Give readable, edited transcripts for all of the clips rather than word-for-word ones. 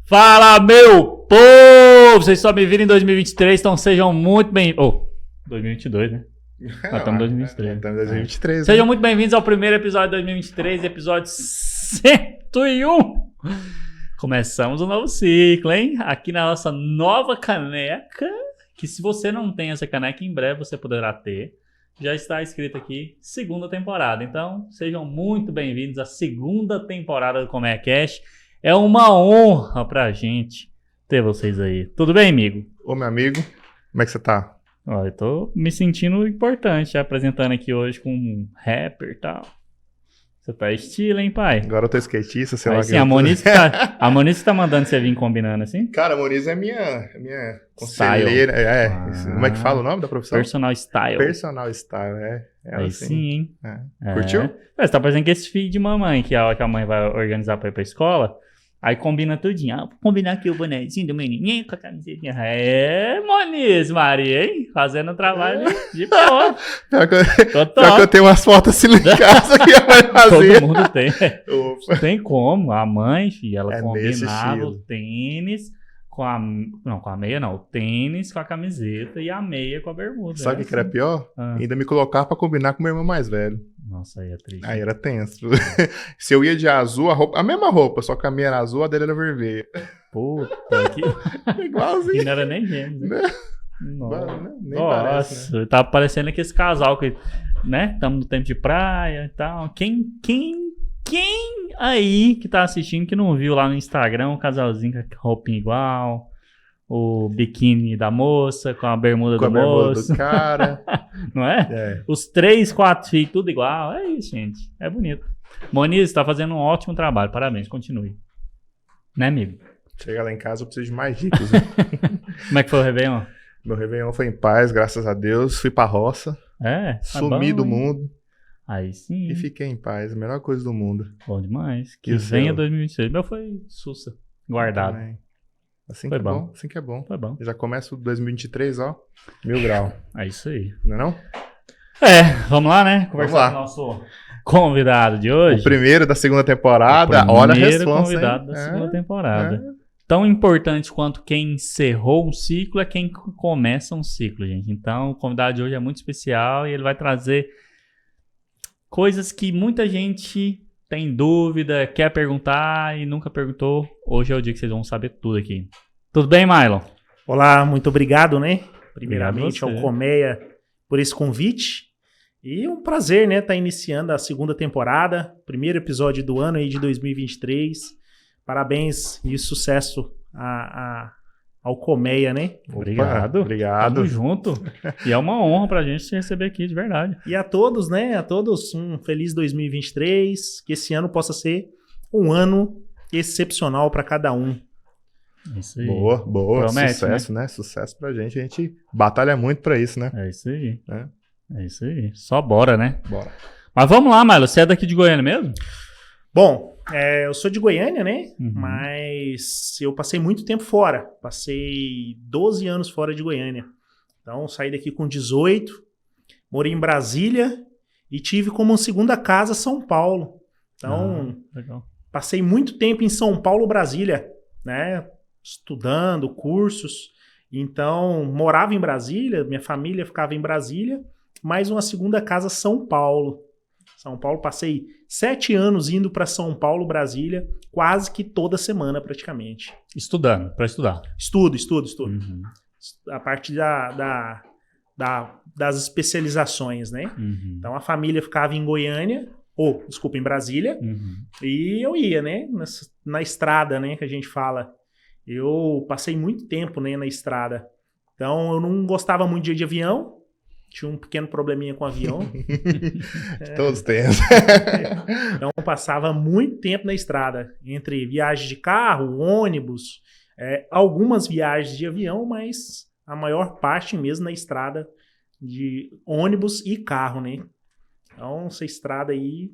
Fala, meu povo! Vocês só me viram em 2023, então sejam muito bem... 2022, né? Nós estamos em 2023. Estamos em 2023. Né? Sejam muito bem-vindos ao primeiro episódio de 2023, episódio 101. Começamos um novo ciclo, hein? Aqui na nossa nova caneca, que se você não tem essa caneca, em breve você poderá ter. Já está escrito aqui, segunda temporada. Então, sejam muito bem-vindos à segunda temporada do Como é Cash. É uma honra pra gente ter vocês aí. Tudo bem, amigo? Ô, meu amigo, como é que você tá? Ó, eu tô me sentindo importante apresentando aqui hoje com um rapper e tal. Você tá estilo, hein, pai? Agora eu tô skatista, sei aí lá. Sim, a Moniz tá mandando você vir combinando assim? Cara, a Moniz é minha conselheira. Como é que fala o nome da profissão? Personal Style. Personal Style, Aí sim, hein? Curtiu? Você tá parecendo que esse filho de mamãe, que a hora que a mãe vai organizar pra ir pra escola, aí combina tudinho. Vou combinar aqui o bonezinho do menininho com a camisetinha. Moniz, Maria, hein? Fazendo o trabalho de boa. Pior que eu tenho umas fotos assim em casa que a mãe fazia. Todo mundo tem. Não tem como. A mãe, filho, ela combinava o tênis com a... Não, com a meia não. O tênis com a camiseta e a meia com a bermuda. Sabe o que era pior? Ainda me colocar pra combinar com meu irmão mais velho. Nossa, aí é triste. Aí era tenso. Se eu ia de azul, a mesma roupa, só que a minha era azul, a dele era vermelha. Puta que... Igualzinho. E não era nem gêmeos, né? Nem parece, né? Tá parecendo aqui esse casal que, né? Estamos no tempo de praia e tal. Quem aí que tá assistindo que não viu lá no Instagram um casalzinho com a roupinha igual, o biquíni da moça com a bermuda do moço. Do cara. Não é? Os 3, 4 filhos, tudo igual. É isso, gente. É bonito. Moniz, tá fazendo um ótimo trabalho. Parabéns, continue. Né, amigo? Chega lá em casa, eu preciso de mais dicas. Né? Como é que foi o Réveillon? Meu Réveillon foi em paz, graças a Deus. Fui pra roça. Sumi do mundo. Aí sim. E fiquei em paz. A melhor coisa do mundo. Bom demais. Que venha 2026. Meu foi sussa. Guardado. Assim foi que bom. Assim que é bom. Foi bom. Eu já começo 2023, ó. 1000 graus. É isso aí. Não é não? Vamos lá, né? Conversar com o nosso convidado de hoje. O primeiro da segunda temporada. Olha a resposta. O primeiro convidado da segunda temporada. Tão importante quanto quem encerrou um ciclo é quem começa um ciclo, gente. Então, o convidado de hoje é muito especial e ele vai trazer coisas que muita gente tem dúvida, quer perguntar e nunca perguntou. Hoje é o dia que vocês vão saber tudo aqui. Tudo bem, Mylon? Olá, muito obrigado, né? Primeiramente ao Colmeia por esse convite. E um prazer, né? Tá iniciando a segunda temporada, primeiro episódio do ano aí de 2023. Parabéns e sucesso ao Colmeia, né? Obrigado. Obrigado. Tamo junto. E é uma honra pra gente te receber aqui, de verdade. E a todos, né? A todos um feliz 2023. Que esse ano possa ser um ano excepcional para cada um. Isso aí. Boa. Promete, sucesso, né? Sucesso pra gente. A gente batalha muito pra isso, né? É isso aí. É isso aí. Só bora, né? Bora. Mas vamos lá, Milo. Você é daqui de Goiânia mesmo? Bom, eu sou de Goiânia, né? Mas eu passei muito tempo fora. Passei 12 anos fora de Goiânia. Então, saí daqui com 18, morei em Brasília e tive como segunda casa São Paulo. Então, passei muito tempo em São Paulo, Brasília, né? Estudando, cursos. Então, morava em Brasília, minha família ficava em Brasília, mais uma segunda casa São Paulo. São Paulo, passei 7 anos indo para São Paulo, Brasília, quase que toda semana praticamente. Estudando, para estudar. Estudo. A partir das especializações, né? Então a família ficava em Goiânia, em Brasília, e eu ia, né? Na estrada, né? Que a gente fala. Eu passei muito tempo, né, na estrada. Então eu não gostava muito de ir de avião. Tinha um pequeno probleminha com o avião. Todos têm. Então eu passava muito tempo na estrada. Entre viagens de carro, ônibus, algumas viagens de avião, mas a maior parte mesmo na estrada de ônibus e carro, né? Então essa estrada aí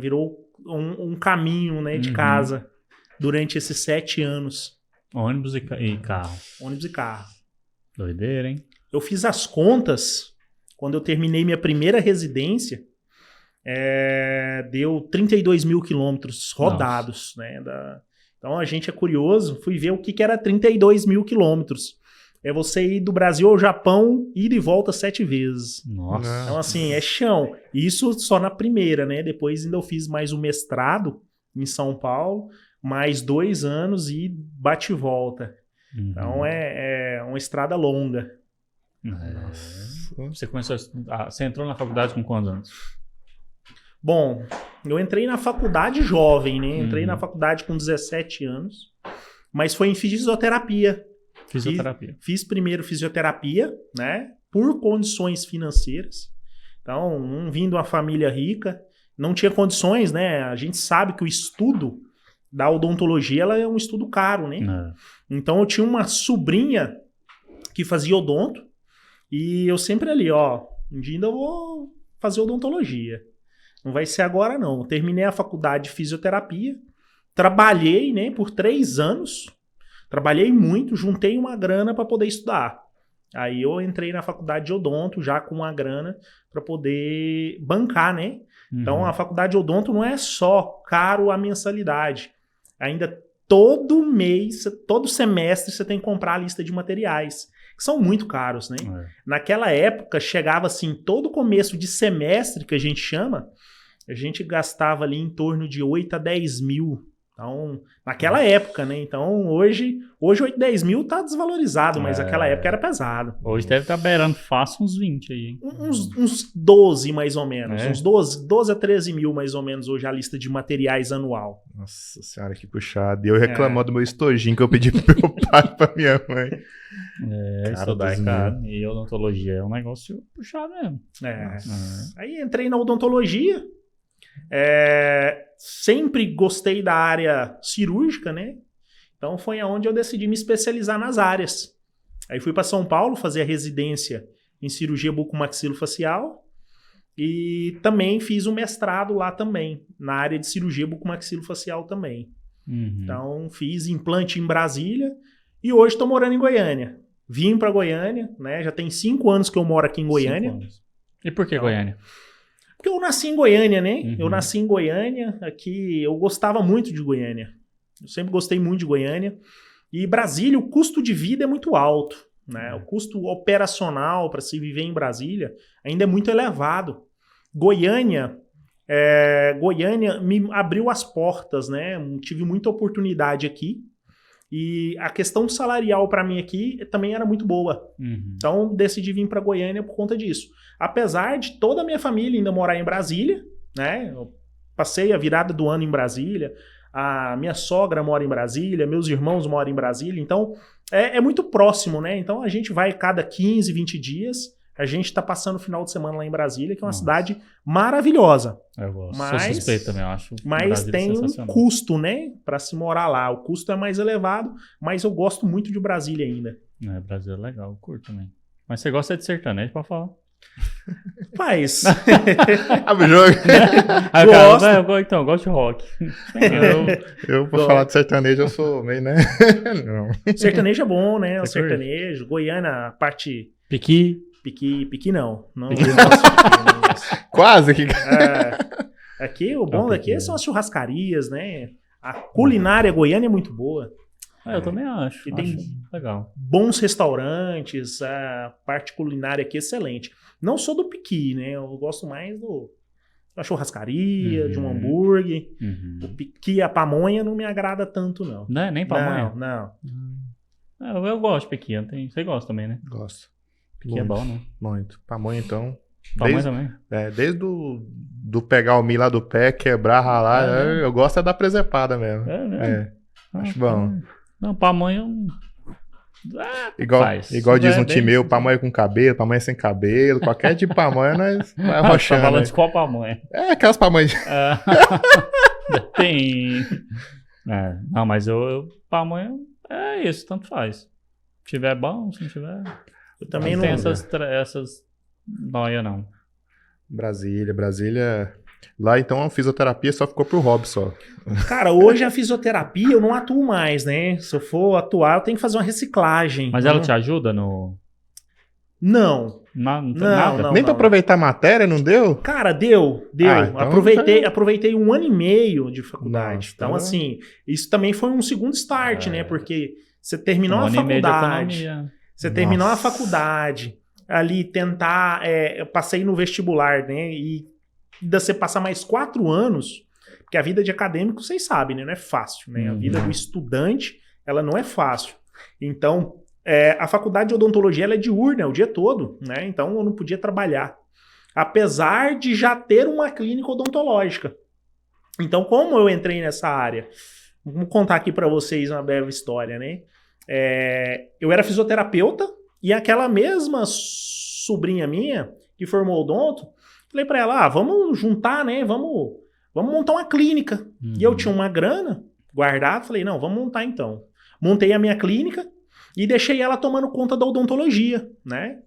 virou um caminho, né, de casa durante esses 7 anos. Ônibus e carro. Ônibus e carro. Doideira, hein? Eu fiz as contas quando eu terminei minha primeira residência. Deu 32 mil quilômetros rodados, né? Então a gente é curioso, fui ver o que era 32 mil quilômetros. É você ir do Brasil ao Japão, ida e volta 7 vezes. Nossa. Então assim, é chão. Isso só na primeira, né? Depois ainda eu fiz mais um mestrado em São Paulo, mais 2 anos e bate e volta. Então é uma estrada longa. Você começou você entrou na faculdade com quantos anos? Bom, eu entrei na faculdade jovem, né? Entrei na faculdade com 17 anos, mas foi em fisioterapia. Fisioterapia. Fiz primeiro fisioterapia, né? Por condições financeiras. Então, vim de uma família rica, não tinha condições, né? A gente sabe que o estudo da odontologia ela é um estudo caro, né? Então, eu tinha uma sobrinha que fazia odonto e eu sempre ali, ó, um dia ainda eu vou fazer odontologia. Não vai ser agora, não. Eu terminei a faculdade de fisioterapia, trabalhei, né, por 3 anos, trabalhei muito, juntei uma grana para poder estudar. Aí eu entrei na faculdade de odonto já com uma grana para poder bancar, né? Então a faculdade de odonto não é só caro a mensalidade. Ainda todo mês, todo semestre você tem que comprar a lista de materiais, que são muito caros, né? Naquela época chegava assim, todo começo de semestre que a gente chama, a gente gastava ali em torno de 8 a 10 mil. Então, naquela época, né? Então, hoje 8, 10 mil tá desvalorizado, mas naquela época era pesado. Hoje deve estar beirando fácil uns 20 aí, hein? Uns 12, mais ou menos. Uns 12 a 13 mil, mais ou menos, hoje a lista de materiais anual. Nossa senhora, que puxado. E eu reclamando do meu estojinho que eu pedi pro meu pai e pra minha mãe. Isso daí, cara. E odontologia é um negócio puxado mesmo. Aí entrei na odontologia. Sempre gostei da área cirúrgica, né? Então foi aonde eu decidi me especializar nas áreas. Aí fui para São Paulo fazer a residência em cirurgia bucomaxilofacial e também fiz um mestrado lá também, na área de cirurgia bucomaxilofacial também. Então fiz implante em Brasília e hoje estou morando em Goiânia. Vim para Goiânia, né? Já tem 5 anos que eu moro aqui em Goiânia. 5 anos. E por que então, Goiânia? Porque eu nasci em Goiânia, né? Eu nasci em Goiânia, aqui eu gostava muito de Goiânia. Eu sempre gostei muito de Goiânia. E Brasília, o custo de vida é muito alto, né? O custo operacional para se viver em Brasília ainda é muito elevado. Goiânia me abriu as portas, né? Tive muita oportunidade aqui. E a questão salarial para mim aqui também era muito boa. Então decidi vir para Goiânia por conta disso. Apesar de toda a minha família ainda morar em Brasília, né? Eu passei a virada do ano em Brasília. A minha sogra mora em Brasília, meus irmãos moram em Brasília. Então é muito próximo, né? Então a gente vai cada 15, 20 dias. A gente está passando o final de semana lá em Brasília, que é uma cidade maravilhosa. Eu gosto. Sou suspeito também, eu acho. Mas tem um custo, né? Para se morar lá. O custo é mais elevado, mas eu gosto muito de Brasília ainda. Brasília é legal, eu curto também. Mas você gosta de sertanejo, pode falar? Mas... Abre o jogo. Eu gosto de rock. Eu vou falar de sertanejo, eu sou meio, né? Não. Sertanejo é bom, né? O sertanejo. Goiânia, a parte... Piqui não. Quase que... Aqui, o bom daqui são as churrascarias, né? A culinária goiana é muito boa. Eu também acho. E tem legal. Bons restaurantes, a parte culinária aqui é excelente. Não sou do piqui, né? Eu gosto mais da churrascaria, de um hambúrguer. O piqui, a pamonha não me agrada tanto, não. Não é nem pamonha? Não. Eu gosto de piqui. Você gosta também, né? Gosto. Piqui é bom, né? Muito. Pamonha, então... Pamonha também? Desde do pegar o milho lá do pé, quebrar, ralar, eu gosto da presepada mesmo. Acho bom. Não, pamonha... Igual diz um time meu, pamonha com cabelo, pamonha sem cabelo, qualquer de pamonha nós vai arrochando. Tá falando de qual pamonha? Aquelas pamonhas. Tem... não, mas pamonha é isso, tanto faz. Se tiver bom, se não tiver... Eu também não... tem essas noia, não. Brasília... Lá, então, a fisioterapia só ficou pro hobby, só. Cara, hoje a fisioterapia eu não atuo mais, né? Se eu for atuar, eu tenho que fazer uma reciclagem. Mas ela te ajuda no... Não. Não, Não. Nem pra aproveitar a matéria, não deu? Cara, deu. Então Aproveitei 1 ano e meio de faculdade. Nossa, Então, tá. assim, isso também foi um segundo start, né? Porque você terminou a faculdade. Você terminou a faculdade, ali tentar. Eu passei no vestibular, né? E ainda você passar mais 4 anos, porque a vida de acadêmico, vocês sabem, né? Não é fácil, né? A vida do estudante, ela não é fácil. Então, a faculdade de odontologia ela é diurna, o dia todo, né? Então eu não podia trabalhar. Apesar de já ter uma clínica odontológica. Então, como eu entrei nessa área? Vamos contar aqui para vocês uma breve história, né? Eu era fisioterapeuta e aquela mesma sobrinha minha que formou odonto, falei para ela, vamos juntar, né? Vamos montar uma clínica. E eu tinha uma grana guardada, falei, não, vamos montar então. Montei a minha clínica e deixei ela tomando conta da odontologia, né?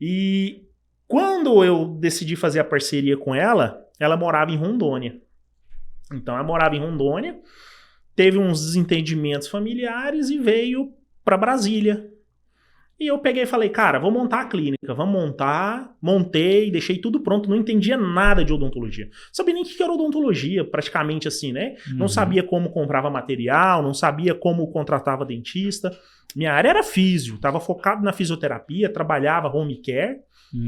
E quando eu decidi fazer a parceria com ela, ela morava em Rondônia. Então, ela morava em Rondônia, teve uns desentendimentos familiares e veio para Brasília. E eu peguei e falei, cara, vou montar a clínica, vamos montar. Montei, deixei tudo pronto, não entendia nada de odontologia. Não sabia nem o que era odontologia, praticamente assim, né? Não sabia como comprava material, não sabia como contratava dentista. Minha área era físio, estava focado na fisioterapia, trabalhava home care.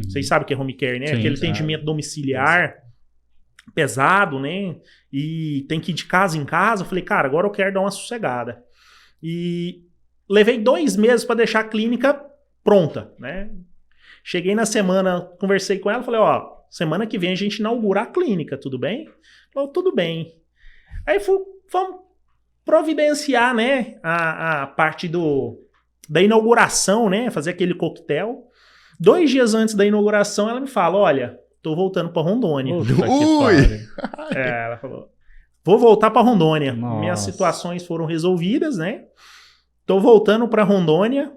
Vocês sabem o que é home care, né? Sim, aquele atendimento domiciliar pesado, né? E tem que ir de casa em casa. Eu falei, cara, agora eu quero dar uma sossegada. E levei 2 meses para deixar a clínica pronta, né? Cheguei na semana, conversei com ela, falei, semana que vem a gente inaugura a clínica, tudo bem? Falei, tudo bem. Aí vamos providenciar, né, a parte da inauguração, né, fazer aquele coquetel. 2 dias antes da inauguração, ela me fala, olha, tô voltando para Rondônia. Ela falou, vou voltar para Rondônia. Nossa. Minhas situações foram resolvidas, né? Tô voltando para Rondônia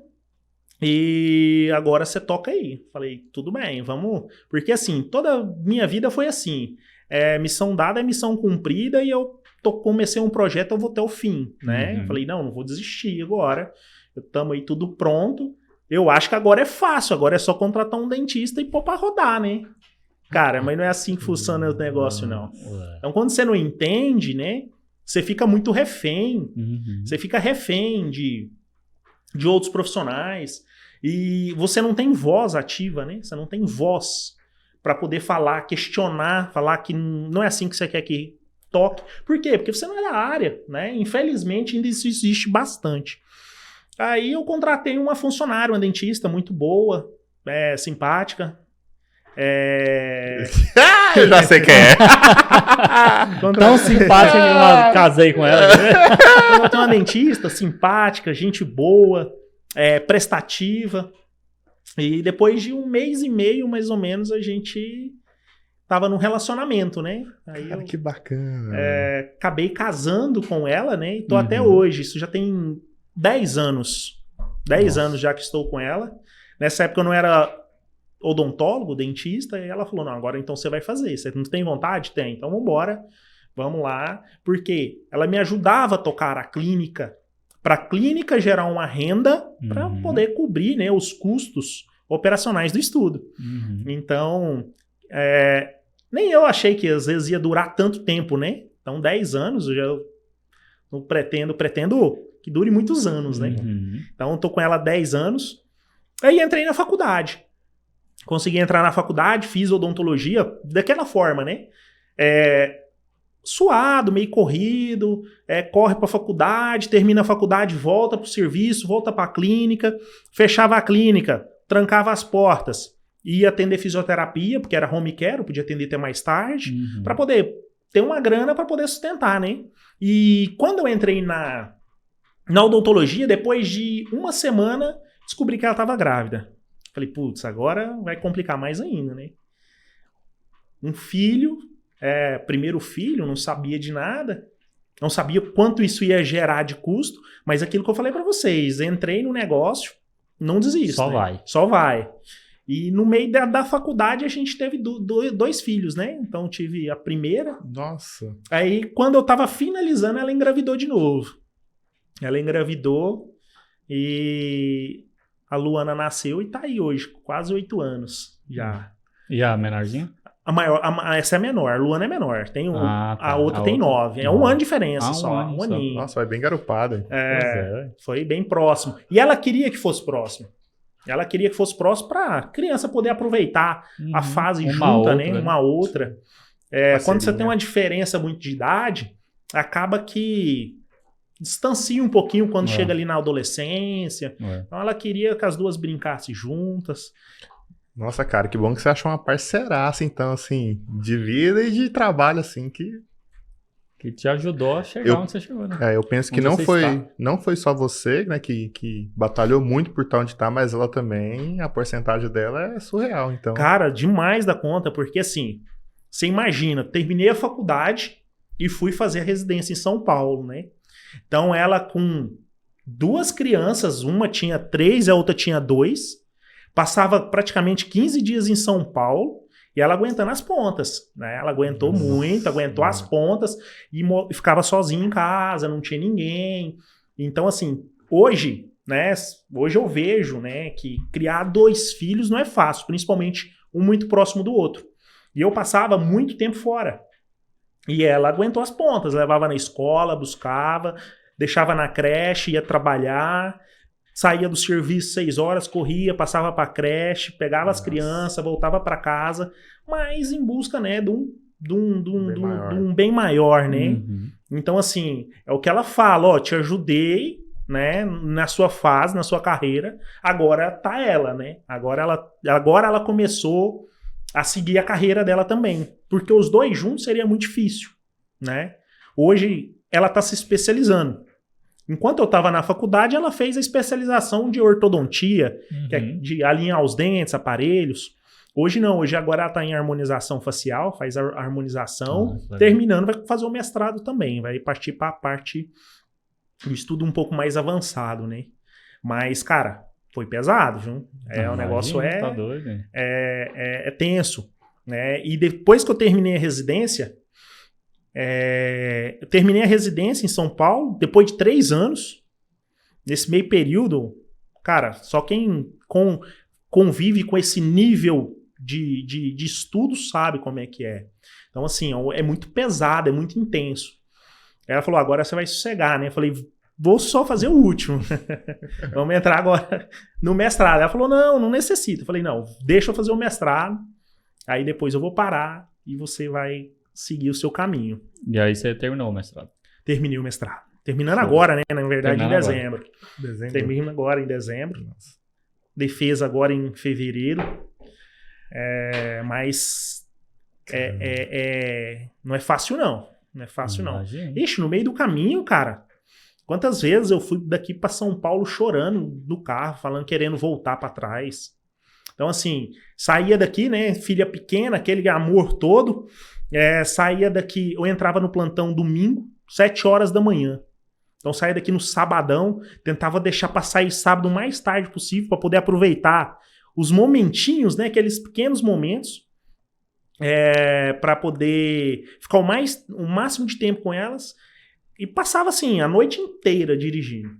e agora você toca aí. Falei, tudo bem, vamos. Porque assim, toda minha vida foi assim. Missão dada é missão cumprida e eu comecei um projeto, eu vou até o fim, né? Falei, não vou desistir agora. Estamos aí tudo pronto. Eu acho que agora é fácil, agora é só contratar um dentista e pôr pra rodar, né? Cara, mas não é assim que funciona o negócio, não. Então, quando você não entende, né? Você fica muito refém. Você fica refém de outros profissionais. E você não tem voz ativa, né? Você não tem voz para poder falar, questionar, falar que não é assim que você quer que toque. Por quê? Porque você não é da área, né? Infelizmente, ainda isso existe bastante. Aí eu contratei uma funcionária, uma dentista muito boa, simpática. Eu já sei quem é. Tão simpática que eu casei com ela. Eu tenho uma dentista simpática, gente boa, prestativa. E depois de 1 mês e meio, mais ou menos, a gente tava num relacionamento, né? Aí Cara, que bacana. Acabei casando com ela, né? E tô até hoje. Isso já tem 10 anos. 10 anos já que estou com ela. Nessa época eu não era odontólogo, dentista, e ela falou, não, agora então você vai fazer. Você não tem vontade? Tem. Então vambora. Vamos lá. Porque ela me ajudava a tocar a clínica, para a clínica gerar uma renda para poder cobrir, né, os custos operacionais do estudo. Então, nem eu achei que às vezes ia durar tanto tempo, né? Então, 10 anos, eu já pretendo que dure muitos anos, né? Então, eu tô com ela há 10 anos. Aí entrei na faculdade. Consegui entrar na faculdade, fiz odontologia daquela forma, né? Suado, meio corrido, corre para a faculdade, termina a faculdade, volta para o serviço, volta para a clínica, fechava a clínica, trancava as portas, ia atender fisioterapia, porque era home care, eu podia atender até mais tarde, para poder ter uma grana para poder sustentar, né? E quando eu entrei na odontologia, depois de 1 semana, descobri que ela estava grávida. Falei, putz, agora vai complicar mais ainda, né? Um filho... primeiro filho, não sabia de nada, não sabia quanto isso ia gerar de custo, mas aquilo que eu falei para vocês, entrei no negócio, não desisto. Só né? vai. Só vai. E no meio da faculdade a gente teve 2 filhos, né? Então tive a primeira. Nossa. Aí quando eu tava finalizando, ela engravidou de novo. Ela engravidou e a Luana nasceu e tá aí hoje, quase 8 anos já. E a menorzinha? Essa é menor, a Luana é menor. Tem tá. A outra tem 9. É um ano de diferença só, um aninho. Nossa, vai bem garupada. Foi bem próximo. E ela queria que fosse próximo. Ela queria que fosse próximo pra criança poder aproveitar a fase junta, né? Uma outra. Quando você tem uma diferença muito de idade, acaba que distancia um pouquinho quando chega ali na adolescência. Então ela queria que as duas brincassem juntas. Nossa, cara, que bom que você achou uma parceiraça, então, assim, de vida e de trabalho, assim, que te ajudou a chegar onde você chegou, né? Eu penso que não foi só você, né, que batalhou muito por estar onde está, mas ela também, a porcentagem dela é surreal, então. Cara, demais da conta, porque assim, você imagina, terminei a faculdade e fui fazer a residência em São Paulo, né? Então ela com 2 crianças, uma tinha 3 e a outra tinha 2, passava praticamente 15 dias em São Paulo e ela aguentando as pontas, né? Ela aguentou muito, aguentou as pontas e ficava sozinha em casa, não tinha ninguém. Então, assim, hoje, né? Hoje eu vejo, né, que criar 2 filhos não é fácil, principalmente um muito próximo do outro. E eu passava muito tempo fora. E ela aguentou as pontas, levava na escola, buscava, deixava na creche, ia trabalhar. Saía do serviço 6 horas, corria, passava para a creche, pegava as crianças, voltava para casa, mas em busca, né, de um bem maior, né? Então, assim, é o que ela fala, te ajudei, né, na sua fase, na sua carreira, agora tá ela, né? Agora ela começou a seguir a carreira dela também, porque os 2 juntos seria muito difícil, né? Hoje ela tá se especializando. Enquanto eu estava na faculdade, ela fez a especialização de ortodontia, que é de alinhar os dentes, aparelhos. Hoje não, hoje agora ela está em harmonização facial, faz a harmonização, terminando, vai fazer o mestrado também, vai partir para a parte do estudo um pouco mais avançado, né? Mas, cara, foi pesado, viu? O negócio tá doido, hein? É tenso, né? E depois que eu terminei a residência, eu terminei a residência em São Paulo, depois de 3 anos. Nesse meio período, cara, só quem convive com esse nível de estudo sabe como é que é. Então, assim, é muito pesado, é muito intenso. Ela falou, agora você vai sossegar, né? Eu falei, vou só fazer o último. Vamos entrar agora no mestrado. Ela falou, não necessita. Eu falei, não, deixa eu fazer o mestrado, aí depois eu vou parar e você vai seguir o seu caminho. E aí você terminou o mestrado? Terminei o mestrado. Terminando agora, né? Na verdade, em dezembro. Termina agora em dezembro. Nossa. Defesa agora em fevereiro. Mas não é fácil, não. Não é fácil, não. Ixi, no meio do caminho, cara, quantas vezes eu fui daqui para São Paulo chorando no carro, falando, querendo voltar para trás. Então, assim, saía daqui, né? Filha pequena, aquele amor todo. Saía daqui, eu entrava no plantão domingo, 7 horas da manhã. Então saía daqui no sabadão, tentava deixar para sair sábado o mais tarde possível para poder aproveitar os momentinhos, né, aqueles pequenos momentos, para poder ficar o máximo de tempo com elas. E passava assim a noite inteira dirigindo.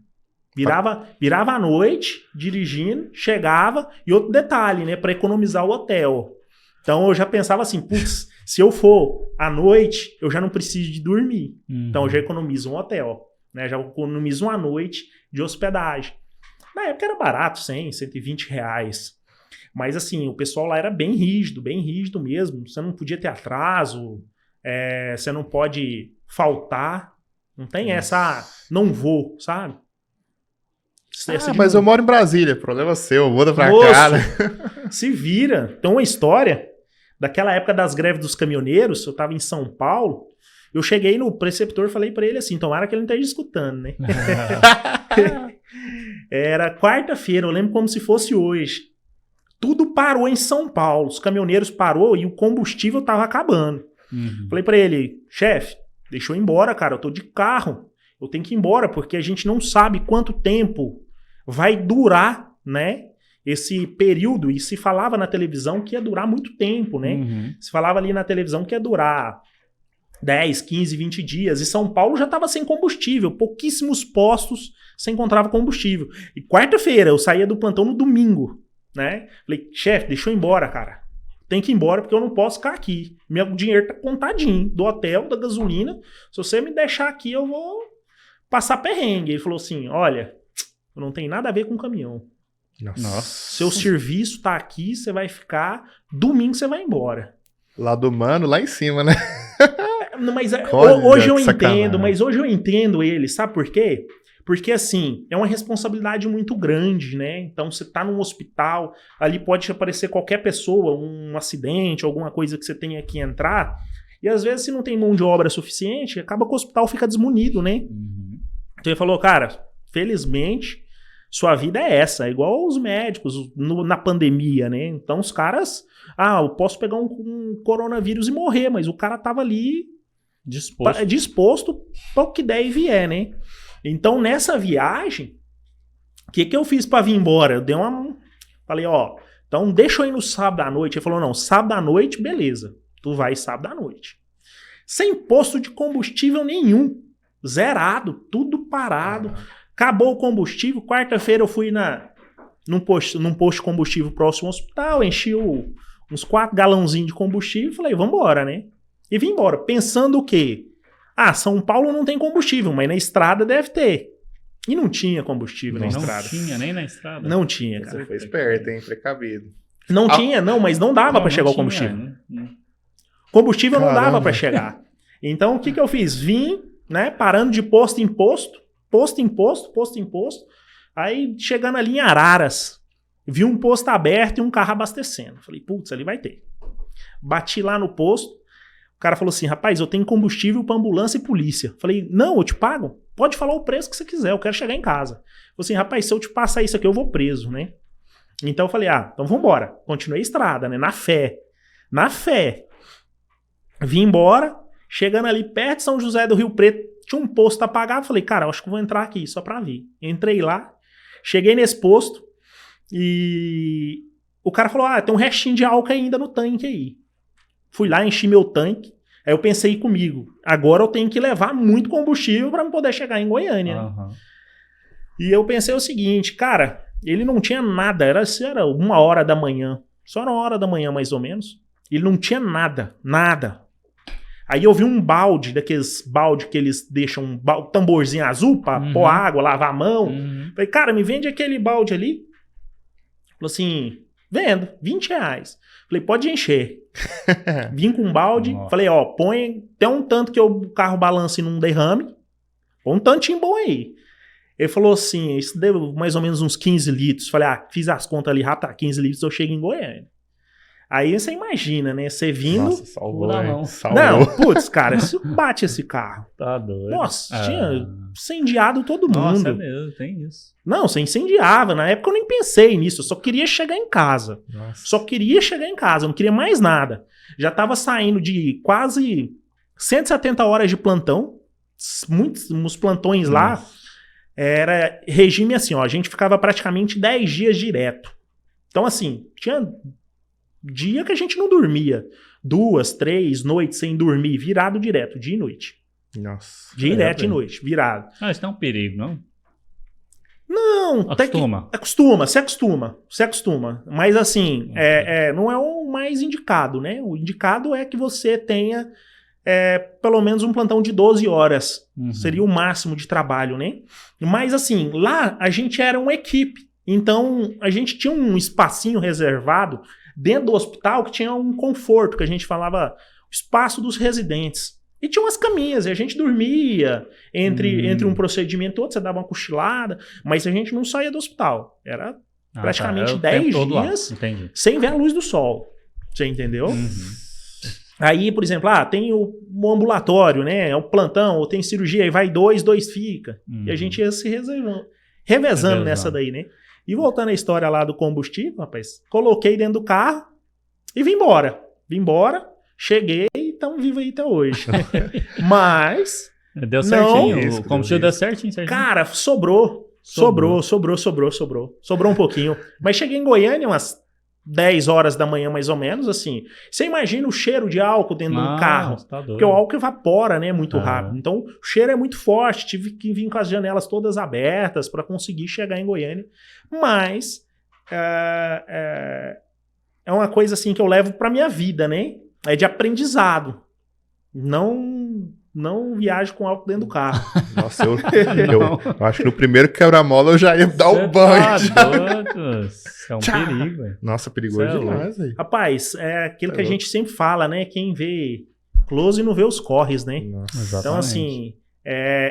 Virava a noite dirigindo, chegava, e outro detalhe, né, para economizar o hotel. Então eu já pensava assim, putz, se eu for à noite, eu já não preciso de dormir. Então eu já economizo um hotel, né? Já economizo uma noite de hospedagem. Na época era barato, 100, 120 reais. Mas assim, o pessoal lá era bem rígido mesmo. Você não podia ter atraso, você não pode faltar. Não tem essa, não vou, sabe? Mas eu moro em Brasília, problema seu, muda pra cá. Né? Se vira. Tem uma história daquela época das greves dos caminhoneiros, eu tava em São Paulo, eu cheguei no preceptor e falei pra ele assim, tomara que ele não esteja escutando, né? Era quarta-feira, eu lembro como se fosse hoje. Tudo parou em São Paulo, os caminhoneiros parou e o combustível tava acabando. Falei pra ele, chefe, deixa eu ir embora, cara, eu tô de carro, eu tenho que ir embora, porque a gente não sabe quanto tempo vai durar, né? Esse período, e se falava na televisão que ia durar muito tempo, né? Se falava ali na televisão que ia durar 10, 15, 20 dias. E São Paulo já estava sem combustível. Pouquíssimos postos você encontrava combustível. E quarta-feira eu saía do plantão no domingo, né? Falei, chefe, deixa eu ir embora, cara. Tem que ir embora porque eu não posso ficar aqui. Meu dinheiro tá contadinho. Do hotel, da gasolina. Se você me deixar aqui, eu vou passar perrengue. Ele falou assim, olha, não tem nada a ver com caminhão. Nossa. Seu serviço tá aqui, você vai ficar. Domingo você vai embora. Lá do mano, lá em cima, né? Mas Olha, hoje eu que sacanagem. hoje eu entendo ele, sabe por quê? Porque, assim, é uma responsabilidade muito grande, né? Então, você tá num hospital, ali pode aparecer qualquer pessoa, um acidente, alguma coisa que você tenha que entrar, e às vezes, se não tem mão de obra suficiente, acaba que o hospital fica desmunido, né? Uhum. Então, ele falou, cara, felizmente, sua vida é essa, é igual os médicos na pandemia, né? Então, os caras, eu posso pegar um coronavírus e morrer, mas o cara tava ali disposto para o que der e vier, né? Então, nessa viagem, o que eu fiz para vir embora? Eu dei falei, então deixa eu ir no sábado à noite. Ele falou, não, sábado à noite, beleza. Tu vai sábado à noite. Sem posto de combustível nenhum. Zerado, tudo parado. Acabou o combustível. Quarta-feira eu fui num posto de combustível próximo ao hospital, enchi uns 4 galãozinhos de combustível e falei, vambora, né? E vim embora, pensando o quê? São Paulo não tem combustível, mas na estrada deve ter. E não tinha combustível na estrada. Não tinha nem na estrada. Não tinha, cara. Você foi esperto, hein? Precavido. Não tinha, mas não dava pra chegar o combustível. Combustível não dava pra chegar. Então, o que eu fiz? Vim, né, parando de posto em posto. Aí, chegando ali em Araras, vi um posto aberto e um carro abastecendo. Falei, putz, ali vai ter. Bati lá no posto. O cara falou assim, rapaz, eu tenho combustível pra ambulância e polícia. Falei, não, eu te pago. Pode falar o preço que você quiser, eu quero chegar em casa. Falei assim, rapaz, se eu te passar isso aqui, eu vou preso, né? Então eu falei, então vambora. Continuei a estrada, né? Na fé. Vim embora, chegando ali perto de São José do Rio Preto, tinha um posto apagado. Falei, cara, eu acho que vou entrar aqui só pra vir. Entrei lá, cheguei nesse posto e o cara falou, tem um restinho de álcool ainda no tanque aí. Fui lá, enchi meu tanque. Aí eu pensei comigo, agora eu tenho que levar muito combustível para poder chegar em Goiânia. Uhum. E eu pensei o seguinte, cara, ele não tinha nada, era 1h da manhã. Só era 1h da manhã, mais ou menos. Ele não tinha nada. Aí eu vi um balde, daqueles balde que eles deixam um tamborzinho azul pra pôr água, lavar a mão. Falei, cara, me vende aquele balde ali. Falou assim, vendo, R$20. Falei, pode encher. Vim com um balde, falei, põe até um tanto que o carro balance e não derrame. Põe um tantinho bom aí. Ele falou assim, isso deu mais ou menos uns 15 litros. Falei, fiz as contas ali rápido, 15 litros eu chego em Goiânia. Aí você imagina, né? Você vindo... Nossa, salvou, Não, putz, cara, isso bate esse carro. Tá doido. Nossa, tinha incendiado todo mundo. Nossa, é mesmo, tem isso. Não, você incendiava. Na época eu nem pensei nisso, eu só queria chegar em casa. Eu não queria mais nada. Já tava saindo de quase 170 horas de plantão. Muitos plantões lá. Era regime assim, a gente ficava praticamente 10 dias direto. Então assim, tinha dia que a gente não dormia. 2, 3 noites sem dormir, virado direto, dia e noite. Nossa. Direto e noite, virado. Isso não é um perigo, não? Não, se acostuma. Mas assim, não é o mais indicado, né? O indicado é que você tenha pelo menos um plantão de 12 horas. Seria o máximo de trabalho, né? Mas assim, lá a gente era uma equipe. Então, a gente tinha um espacinho reservado dentro do hospital que tinha um conforto, que a gente falava o espaço dos residentes. E tinha umas caminhas, e a gente dormia entre um procedimento e outro, você dava uma cochilada, mas a gente não saía do hospital. Era praticamente 10 dias sem ver a luz do sol. Você entendeu? Aí, por exemplo, tem o ambulatório, né? É o plantão, ou tem cirurgia, aí vai 2 fica. E a gente ia se revezando nessa daí, né? E voltando à história lá do combustível, rapaz, coloquei dentro do carro e vim embora. Cheguei e estamos vivos aí até hoje. Mas... Deu certinho, o combustível deu certinho. Cara, sobrou um pouquinho. Mas cheguei em Goiânia umas 10 horas da manhã, mais ou menos, assim. Você imagina o cheiro de álcool dentro de um carro. Tá doido. Porque o álcool evapora, né, muito rápido. Então, o cheiro é muito forte. Tive que vir com as janelas todas abertas para conseguir chegar em Goiânia. Mas é uma coisa assim que eu levo para minha vida, né? É de aprendizado. Não viajo com álcool dentro do carro. Nossa, eu acho que no primeiro quebra-mola eu já ia dar o banho. É um perigo, velho. Nossa, perigoso demais, velho. Rapaz, é aquilo que a gente sempre fala, né? Quem vê close não vê os corres, né? Nossa. Então, assim,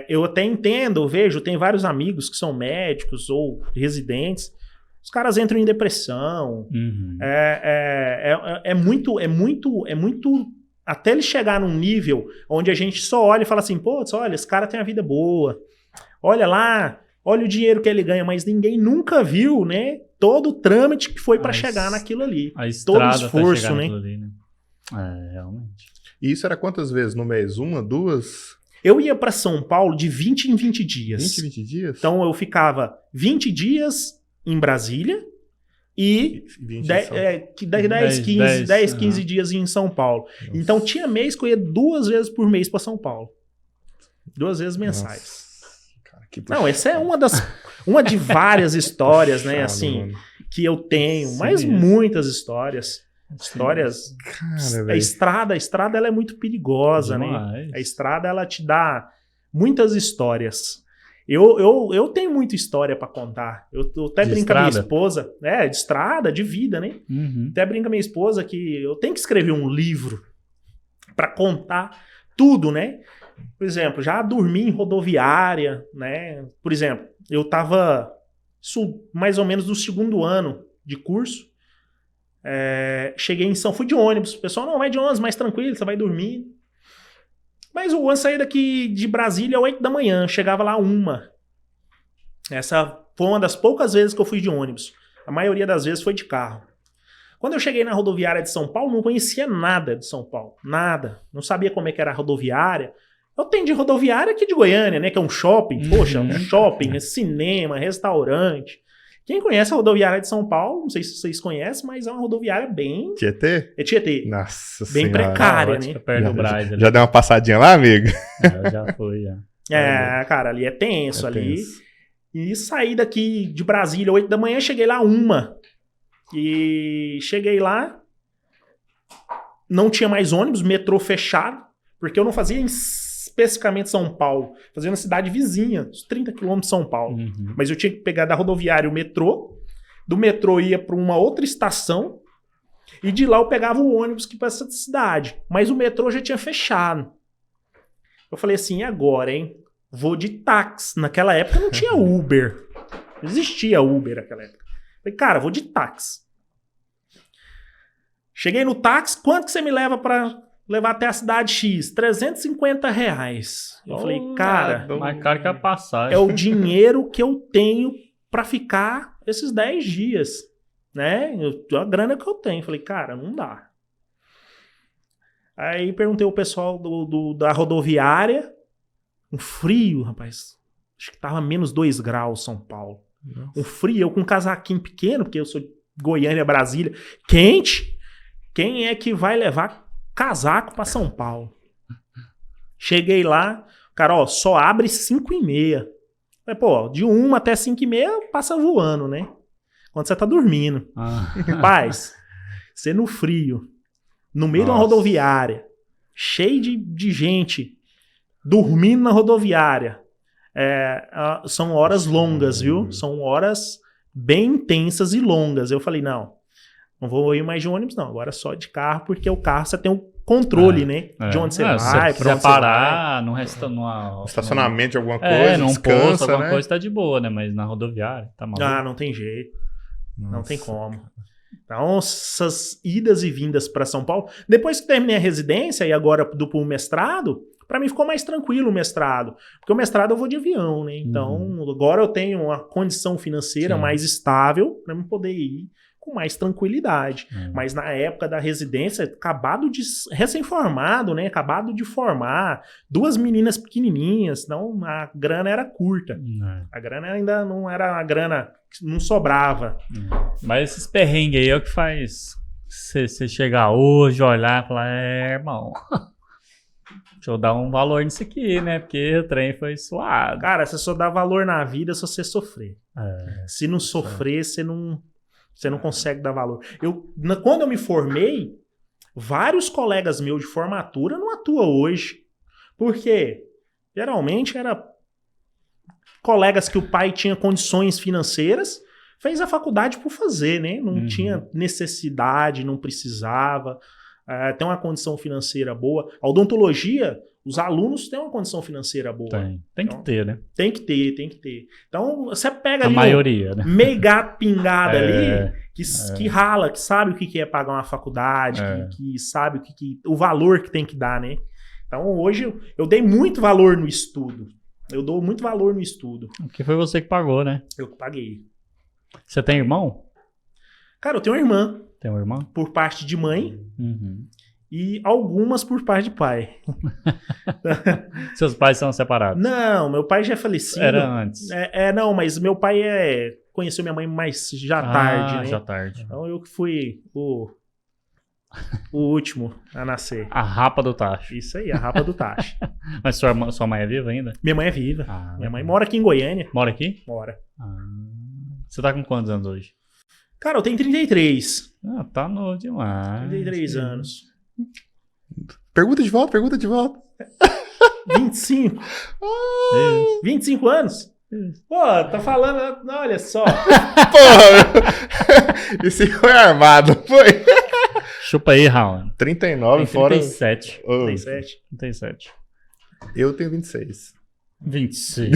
eu até entendo, eu vejo, tem vários amigos que são médicos ou residentes. Os caras entram em depressão. Uhum. É muito. Até ele chegar num nível onde a gente só olha e fala assim, pô, olha, esse cara tem a vida boa. Olha lá, olha o dinheiro que ele ganha, mas ninguém nunca viu, né? Todo o trâmite que foi para chegar naquilo ali. A estrada todo o esforço, né? Ali, né? Realmente. E isso era quantas vezes no mês? 1, 2? Eu ia para São Paulo de 20 em 20 dias. 20 dias? Então eu ficava 20 dias em Brasília e 10, 15 dias em São Paulo. Nossa. Então tinha mês que eu ia 2 vezes por mês para São Paulo. 2 vezes mensais. Cara, que Não, essa é uma de várias histórias, né, assim, mano. que eu tenho, Sim, mas muitas histórias. Cara, A estrada ela é muito perigosa, demais. né? A estrada ela te dá muitas histórias. Eu tenho muita história pra contar. Eu até De brinco com a minha estrada? esposa, de estrada, de vida, né? Uhum. Até brinco com a minha esposa que eu tenho que escrever um livro pra contar tudo, né? Por exemplo, já dormi em rodoviária, né? Por exemplo, eu tava mais ou menos no 2º ano de curso. Cheguei em fui de ônibus. O pessoal, não, vai de ônibus, mais tranquilo, você vai dormir. Mas o ônibus saía daqui de Brasília às 8 da manhã, chegava lá 1. Essa foi uma das poucas vezes que eu fui de ônibus. A maioria das vezes foi de carro. Quando eu cheguei na rodoviária de São Paulo, não conhecia nada de São Paulo. Nada. Não sabia como é que era a rodoviária. Eu tenho de rodoviária aqui de Goiânia, né? Que é um shopping. Poxa, um shopping, cinema, restaurante. Quem conhece a rodoviária de São Paulo, não sei se vocês conhecem, mas é uma rodoviária bem... Tietê? É Tietê. Nossa Bem senhora. precária, né? Perto do Brás ali. Já deu uma passadinha lá, amigo? Já foi, já. Cara, ali é tenso ali. Tenso. E saí daqui de Brasília 8 da manhã, cheguei lá 1. E cheguei lá, não tinha mais ônibus, metrô fechado, porque eu não fazia especificamente São Paulo, fazia na cidade vizinha, uns 30 quilômetros de São Paulo. Uhum. Mas eu tinha que pegar da rodoviária o metrô, do metrô ia para uma outra estação, e de lá eu pegava o ônibus que ia para essa cidade. Mas o metrô já tinha fechado. Eu falei assim, e agora, hein? Vou de táxi. Naquela época não tinha Uber. Não existia Uber naquela época. Falei, cara, vou de táxi. Cheguei no táxi, quanto que você me leva para levar até a cidade X? R$350. Eu falei, cara, mais caro que a passagem. é o dinheiro que eu tenho para ficar esses 10 dias, né? A grana que eu tenho. Eu falei, cara, não dá. Aí perguntei ao pessoal da rodoviária, um frio, rapaz. Acho que tava menos 2 graus São Paulo. Um frio, eu com um casaquinho pequeno, porque eu sou de Goiânia, Brasília, quente. Quem é que vai levar casaco pra São Paulo? Cheguei lá, cara, ó, só abre 5h30. Falei, pô, de 1 até 5h30 passa voando, né? Quando você tá dormindo. Rapaz, você no frio, no meio de uma rodoviária, cheio de gente, dormindo na rodoviária. São horas longas, viu? São horas bem intensas e longas. Eu falei, não vou ir mais de ônibus, não. Agora só de carro, porque o carro você tem um controle, né? De onde você vai, se pra quiser onde parar, num estacionamento de alguma coisa, num descansa, posto, alguma né? coisa tá de boa, né? Mas na rodoviária, tá maluco. Não tem jeito. Nossa. Não tem como. Então, essas idas e vindas para São Paulo. Depois que terminei a residência e agora pro mestrado, para mim ficou mais tranquilo o mestrado. Porque o mestrado eu vou de avião, né? Então, agora eu tenho uma condição financeira mais estável para eu poder ir com mais tranquilidade. Mas na época da residência, recém-formado, né? Acabado de formar, 2 meninas pequenininhas, então a grana era curta. A grana ainda não era a grana, não sobrava. Mas esses perrengues aí é o que faz você chegar hoje, olhar e falar, irmão, deixa eu dar um valor nisso aqui, né? Porque o trem foi suado. Cara, você só dá valor na vida se você sofrer. Se não sofrer, você não consegue dar valor. Quando eu me formei, vários colegas meus de formatura não atuam hoje. Porque geralmente era colegas que o pai tinha condições financeiras, fez a faculdade por fazer, né? Não tinha necessidade, não precisava. Tem uma condição financeira boa. A odontologia, os alunos têm uma condição financeira boa. Tem que ter, né? Tem que ter. Então, você pega a ali maioria, né? meio gato pingado ali, que rala, que sabe o que é pagar uma faculdade, que sabe o valor que tem que dar, né? Então, hoje, eu dei muito valor no estudo. Eu dou muito valor no estudo. Porque foi você que pagou, né? Eu que paguei. Você tem irmão? Cara, eu tenho uma irmã. Tem uma irmã? Por parte de mãe e algumas por parte de pai. Seus pais são separados? Não, meu pai já é falecido. Era antes. Não, mas meu pai conheceu minha mãe mais já tarde, né? Já tarde. Então eu que fui o último a nascer. A rapa do tacho. Isso aí, a rapa do tacho. Mas sua mãe é viva ainda? Minha mãe é viva. Minha mãe mora aqui em Goiânia. Mora aqui? Mora. Você tá com quantos anos hoje? Cara, eu tenho 33. Tá novo demais. 33 anos. Pergunta de volta. 25. 25 anos? Pô, tá falando... Olha só. Porra! Esse foi armado, foi? Chupa aí, Raul. 39 fora... 37. 37. Eu tenho 26. 26.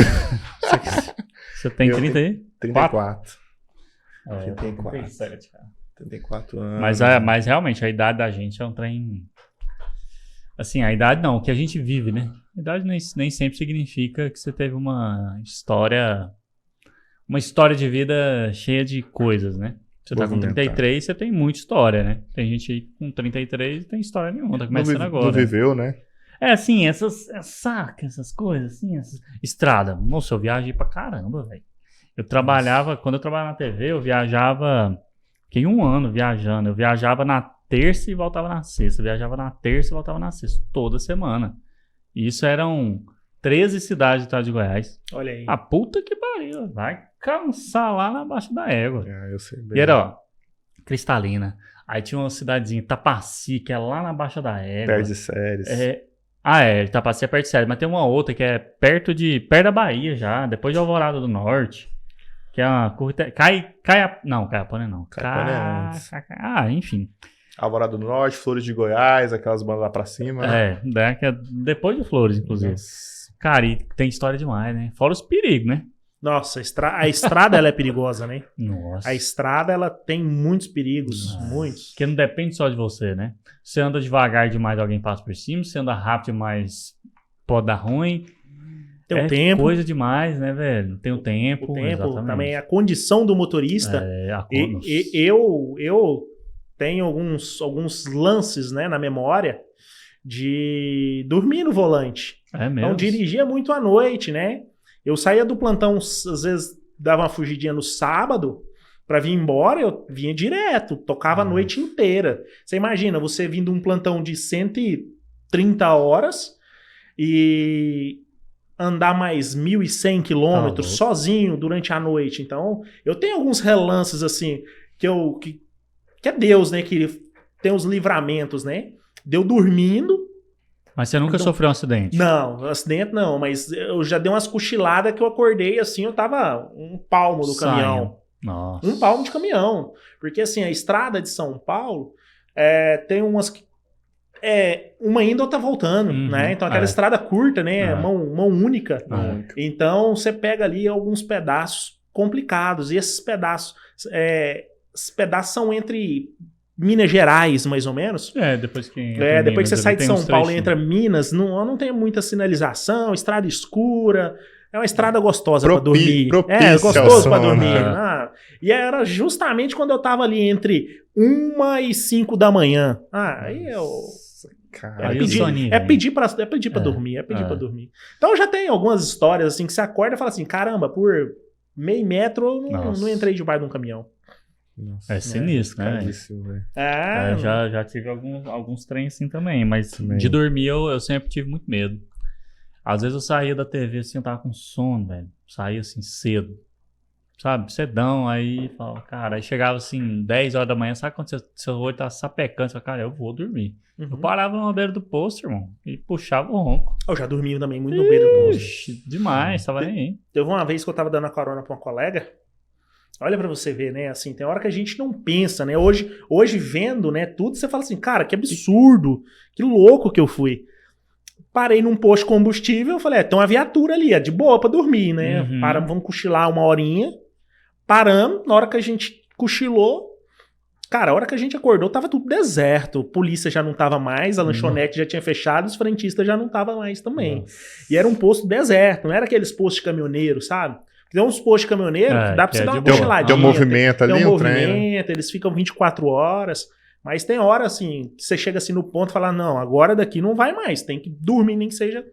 Você tem 30 aí? 34. 37, cara. 34 anos. Mas realmente, a idade da gente é um trem... Assim, a idade não, o que a gente vive, né? A idade nem sempre significa que você teve uma história de vida cheia de coisas, né? Você tá com 33, você tem muita história, né? Tem gente aí com 33 e tem história nenhuma, tá começando agora. Não viveu, né? Assim, essas coisas, assim, estrada. Nossa, eu viajei pra caramba, velho. Quando eu trabalhava na TV, eu viajava, fiquei 1 ano viajando. Eu viajava na terça e voltava na sexta. Viajava na terça e voltava na sexta, toda semana. E isso eram 13 cidades do estado de Goiás. Olha aí. A puta que pariu, vai cansar lá na baixa da égua. Eu sei bem. E era, ó, Cristalina. Aí tinha uma cidadezinha, Tapaci, que é lá na baixa da égua. Perto de Séries. Tapaci é perto de Séries, mas tem uma outra que é perto da Bahia já, depois de Alvorada do Norte. Que é uma curta... Caiapônia não. Enfim. Alvorada do Norte, Flores de Goiás, aquelas bandas lá pra cima. Que é depois de Flores, inclusive. Nossa. Cara, e tem história demais, né? Fora os perigos, né? Nossa, a estrada ela é perigosa, né? Nossa. A estrada ela tem muitos perigos, muitos. Porque não depende só de você, né? Você anda devagar demais, alguém passa por cima. Você anda rápido demais, pode dar ruim. Tem o tempo. Coisa demais, né, velho? Tem o tempo. O tempo, exatamente. Também a condição do motorista. Eu tenho alguns lances, né, na memória de dormir no volante. É mesmo? Então dirigia muito à noite, né? Eu saía do plantão, às vezes dava uma fugidinha no sábado para vir embora, eu vinha direto, tocava a noite inteira. Você imagina, você vindo um plantão de 130 horas e andar mais 1.100 quilômetros sozinho durante a noite. Então, eu tenho alguns relances assim, que é Deus, né, que tem os livramentos, né? Deu dormindo. Mas você nunca sofreu um acidente? Não, acidente não, mas eu já dei umas cochiladas que eu acordei assim, eu tava um palmo do caminhão. Nossa. Um palmo de caminhão. Porque assim, a estrada de São Paulo tem umas que uma indo, outra voltando, né? Então aquela estrada curta, né? Mão única. Então você pega ali alguns pedaços complicados. E esses pedaços são entre Minas Gerais, mais ou menos. Depois que depois que você sai de São Paulo e entra Minas, não tem muita sinalização, estrada escura. É uma estrada gostosa para dormir. Gostoso para dormir. semana. E era justamente quando eu tava ali entre 1 e 5 da manhã. Aí eu... Cara, É pedir pra dormir. Então já tem algumas histórias assim que você acorda e fala assim, caramba, por meio metro eu não entrei debaixo de um caminhão. Nossa, sinistro, né? Eu já tive alguns trens assim também, mas de dormir eu sempre tive muito medo. Às vezes eu saía da TV assim, eu tava com sono, velho. Saía assim cedo, sabe? Cedão, aí falava, cara, aí chegava assim 10 horas da manhã, sabe quando seu olho tá sapecando? Você fala, cara, eu vou dormir. Eu parava na beira do posto, irmão, e puxava o ronco. Eu já dormi também muito no beira do posto. Demais, tava nem aí. Teve uma vez que eu tava dando a carona pra uma colega. Olha pra você ver, né? Assim, tem hora que a gente não pensa, né? Hoje vendo, né, tudo, você fala assim, cara, que absurdo, que louco que eu fui. Parei num posto de combustível, falei, tem uma viatura ali, é de boa pra dormir, né? Vamos cochilar 1 horinha. Paramos, na hora que a gente cochilou, cara, a hora que a gente acordou, tava tudo deserto. A polícia já não tava mais, a lanchonete já tinha fechado, os frentistas já não tava mais também. E era um posto deserto, não era aqueles postos de caminhoneiro, sabe? Tem uns postos de caminhoneiro que dá pra você dar uma cochiladinha. Tem um movimento ali, tem um movimento, eles ficam 24 horas. Mas tem hora, assim, que você chega assim no ponto e fala, não, agora daqui não vai mais, tem que dormir, nem que seja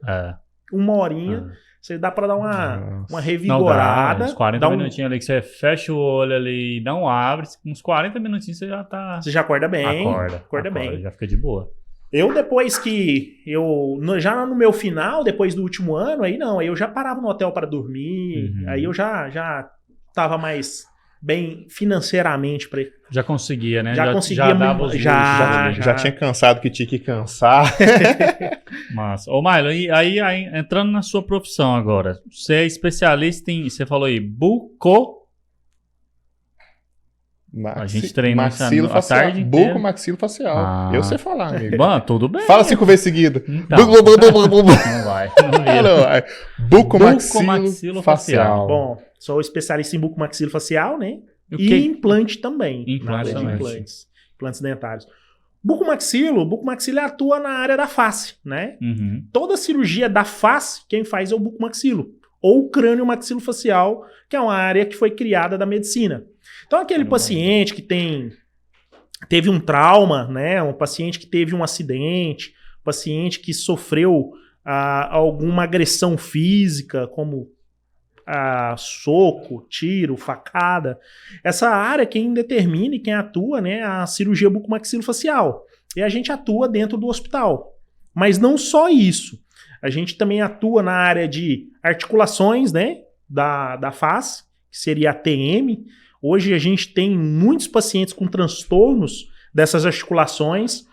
1 horinha. Você dá pra dar uma revigorada. Uns 40 minutinhos ali que você fecha o olho ali e não abre, uns 40 minutinhos você já tá... Você já acorda bem. Acorda bem. Já fica de boa. Eu, depois que já no meu final, depois do último ano, aí eu já parava no hotel para dormir, aí eu já tava mais bem financeiramente. Já conseguia, né? Já conseguia. Já tinha cansado que tinha que cansar. Massa. Ô, Milo, aí entrando na sua profissão agora, você é especialista em, você falou aí, a gente treina a tarde inteira. Bucomaxilofacial. Eu sei falar, amigo. Mano, tudo bem. Fala 5 vezes seguida. Então, não vai. Não vai. Bucomaxilofacial. Bom, sou especialista em bucomaxilofacial, né? E implante também. Implantes dentários. Bucomaxilo atua na área da face, né? Toda cirurgia da face, quem faz é o bucomaxilo. Ou crânio maxilofacial, que é uma área que foi criada da medicina. Então, aquele paciente que teve um trauma, né? Um paciente que teve um acidente, um paciente que sofreu alguma agressão física, como soco, tiro, facada. Essa área, quem determina e quem atua, né? A cirurgia bucomaxilofacial. E a gente atua dentro do hospital. Mas não só isso. A gente também atua na área de articulações, né? Da face, que seria a TM. Hoje a gente tem muitos pacientes com transtornos dessas articulações.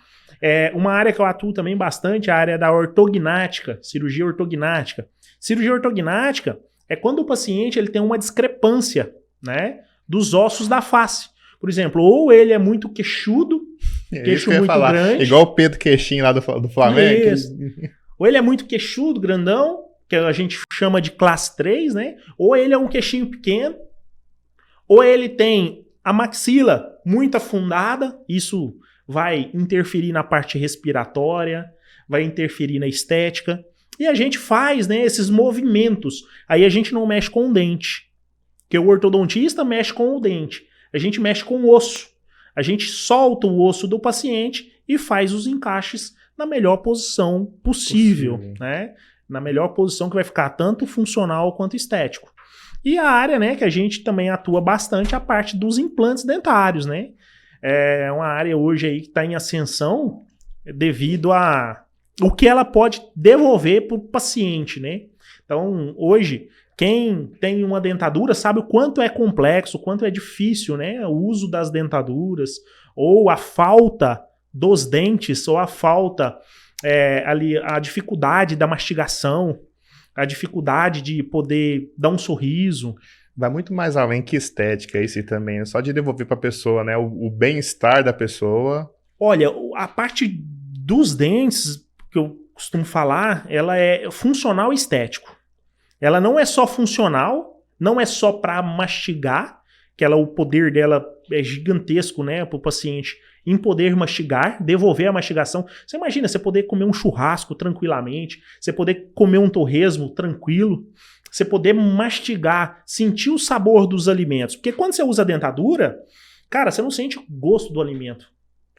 Uma área que eu atuo também bastante é a área da ortognática, cirurgia ortognática. Cirurgia ortognática é quando o paciente ele tem uma discrepância, né, dos ossos da face. Por exemplo, ou ele é muito queixudo, queixo muito grande. Igual o Pedro Queixinho lá do Flamengo. Ou ele é muito queixudo, grandão, que a gente chama de classe 3, né? Ou ele é um queixinho pequeno. Ou ele tem a maxila muito afundada, isso vai interferir na parte respiratória, vai interferir na estética. E a gente faz, né, esses movimentos. Aí a gente não mexe com o dente, porque o ortodontista mexe com o dente. A gente mexe com o osso. A gente solta o osso do paciente e faz os encaixes na melhor posição possível. Né? Na melhor posição que vai ficar tanto funcional quanto estético. E a área, né, que a gente também atua bastante, a parte dos implantes dentários, né? É uma área hoje aí que está em ascensão devido a o que ela pode devolver para o paciente, né? Então, hoje, quem tem uma dentadura sabe o quanto é complexo, o quanto é difícil, né? O uso das dentaduras, ou a falta dos dentes, ou a falta, a dificuldade da mastigação, a dificuldade de poder dar um sorriso. Vai muito mais além que estética isso também, só de devolver para a pessoa, né, o bem-estar da pessoa. Olha, a parte dos dentes, que eu costumo falar, ela é funcional e estético. Ela não é só funcional, não é só para mastigar, que o poder dela é gigantesco, né, para o paciente em poder mastigar, devolver a mastigação. Você imagina, você poder comer um churrasco tranquilamente, você poder comer um torresmo tranquilo, você poder mastigar, sentir o sabor dos alimentos. Porque quando você usa a dentadura, cara, você não sente o gosto do alimento.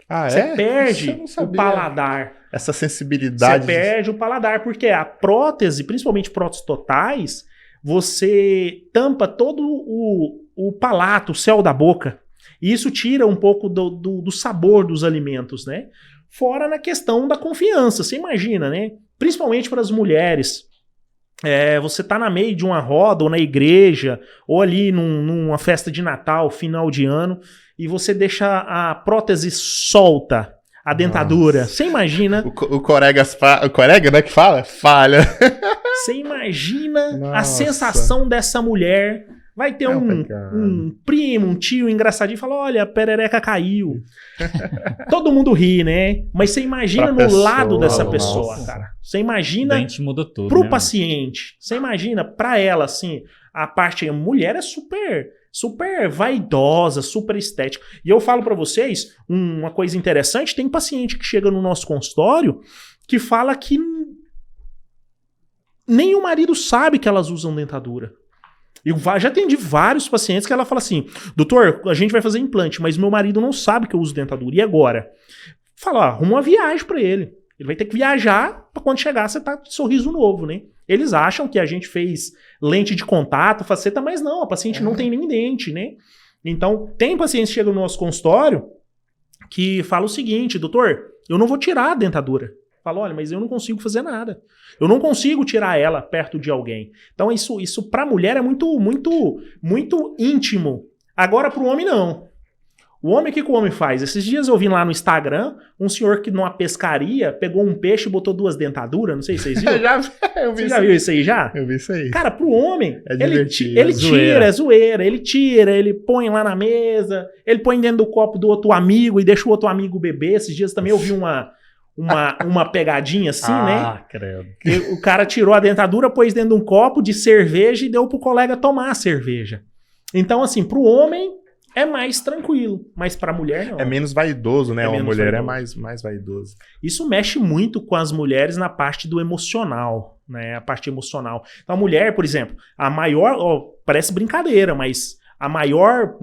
Você perde o paladar. Essa sensibilidade. Você perde o paladar, porque a prótese, principalmente próteses totais, você tampa todo o palato, o céu da boca. E isso tira um pouco do sabor dos alimentos, né? Fora na questão da confiança. Você imagina, né? Principalmente para as mulheres. Você tá na meio de uma roda, ou na igreja, ou ali numa festa de Natal, final de ano, e você deixa a prótese solta, a dentadura. Nossa. Você imagina... O corega, né, que fala? Falha. Você imagina a sensação dessa mulher... Vai ter um primo, um tio engraçadinho e fala, olha, a perereca caiu. Todo mundo ri, né? Mas você imagina no lado dessa pessoa, cara. Você imagina o dente muda tudo, pro paciente. Você imagina pra ela, assim, a parte... A mulher é super vaidosa, super estética. E eu falo pra vocês, uma coisa interessante, tem paciente que chega no nosso consultório que fala que nem o marido sabe que elas usam dentadura. Eu já atendi vários pacientes que ela fala assim, doutor, a gente vai fazer implante, mas meu marido não sabe que eu uso dentadura. E agora? Fala, arruma uma viagem pra ele. Ele vai ter que viajar pra quando chegar você tá de sorriso novo, né? Eles acham que a gente fez lente de contato, faceta, mas não, a paciente não tem nem dente, né? Então, tem pacientes que chegam no nosso consultório que falam o seguinte, doutor, eu não vou tirar a dentadura. Fala, olha, mas eu não consigo fazer nada. Eu não consigo tirar ela perto de alguém. Então isso para a mulher é muito, muito, muito íntimo. Agora para o homem não. O homem, o que o homem faz? Esses dias eu vi lá no Instagram um senhor que numa pescaria pegou um peixe e botou 2 dentaduras. Não sei se vocês viram. Você já viu isso aí já? Eu vi isso aí. Cara, pro homem, ele é zoeira. Ele tira, ele põe lá na mesa, ele põe dentro do copo do outro amigo e deixa o outro amigo beber. Esses dias também eu vi uma pegadinha assim, né? Credo. O cara tirou a dentadura, pôs dentro de um copo de cerveja e deu pro colega tomar a cerveja. Então, assim, pro homem é mais tranquilo, mas pra mulher não. É menos vaidoso, né? A mulher é mais vaidoso. Isso mexe muito com as mulheres na parte do emocional, né? A parte emocional. Então, a mulher, por exemplo, a maior... parece brincadeira, mas a maior...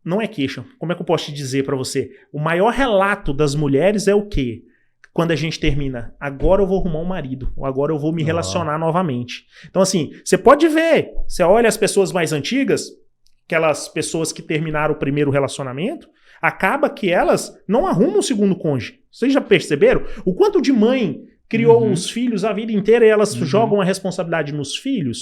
Não é queixa. Como é que eu posso te dizer pra você? O maior relato das mulheres é o quê? Quando a gente termina, agora eu vou arrumar um marido, ou agora eu vou me relacionar novamente. Então, assim, você pode ver, você olha as pessoas mais antigas, aquelas pessoas que terminaram o primeiro relacionamento, acaba que elas não arrumam o segundo cônjuge. Vocês já perceberam? O quanto de mãe criou os filhos a vida inteira e elas jogam a responsabilidade nos filhos?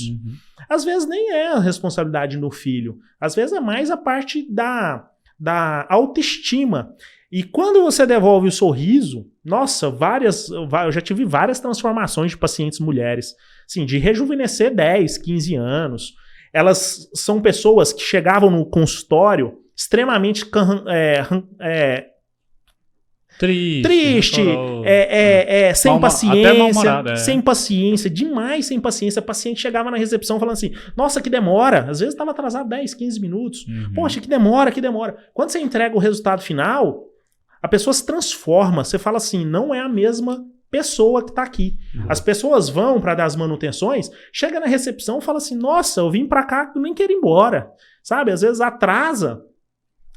Às vezes nem é a responsabilidade no filho. Às vezes é mais a parte da autoestima. E quando você devolve o sorriso, nossa, eu já tive várias transformações de pacientes mulheres. Assim, de rejuvenescer 10, 15 anos. Elas são pessoas que chegavam no consultório extremamente triste, sem paciência, sem paciência, demais sem paciência. A paciente chegava na recepção falando assim, nossa, que demora. Às vezes estava atrasado 10, 15 minutos. Poxa, que demora. Quando você entrega o resultado final, a pessoa se transforma. Você fala assim, não é a mesma pessoa que está aqui. As pessoas vão para dar as manutenções, chega na recepção e fala assim, nossa, eu vim para cá, eu nem quero ir embora. Sabe, às vezes atrasa.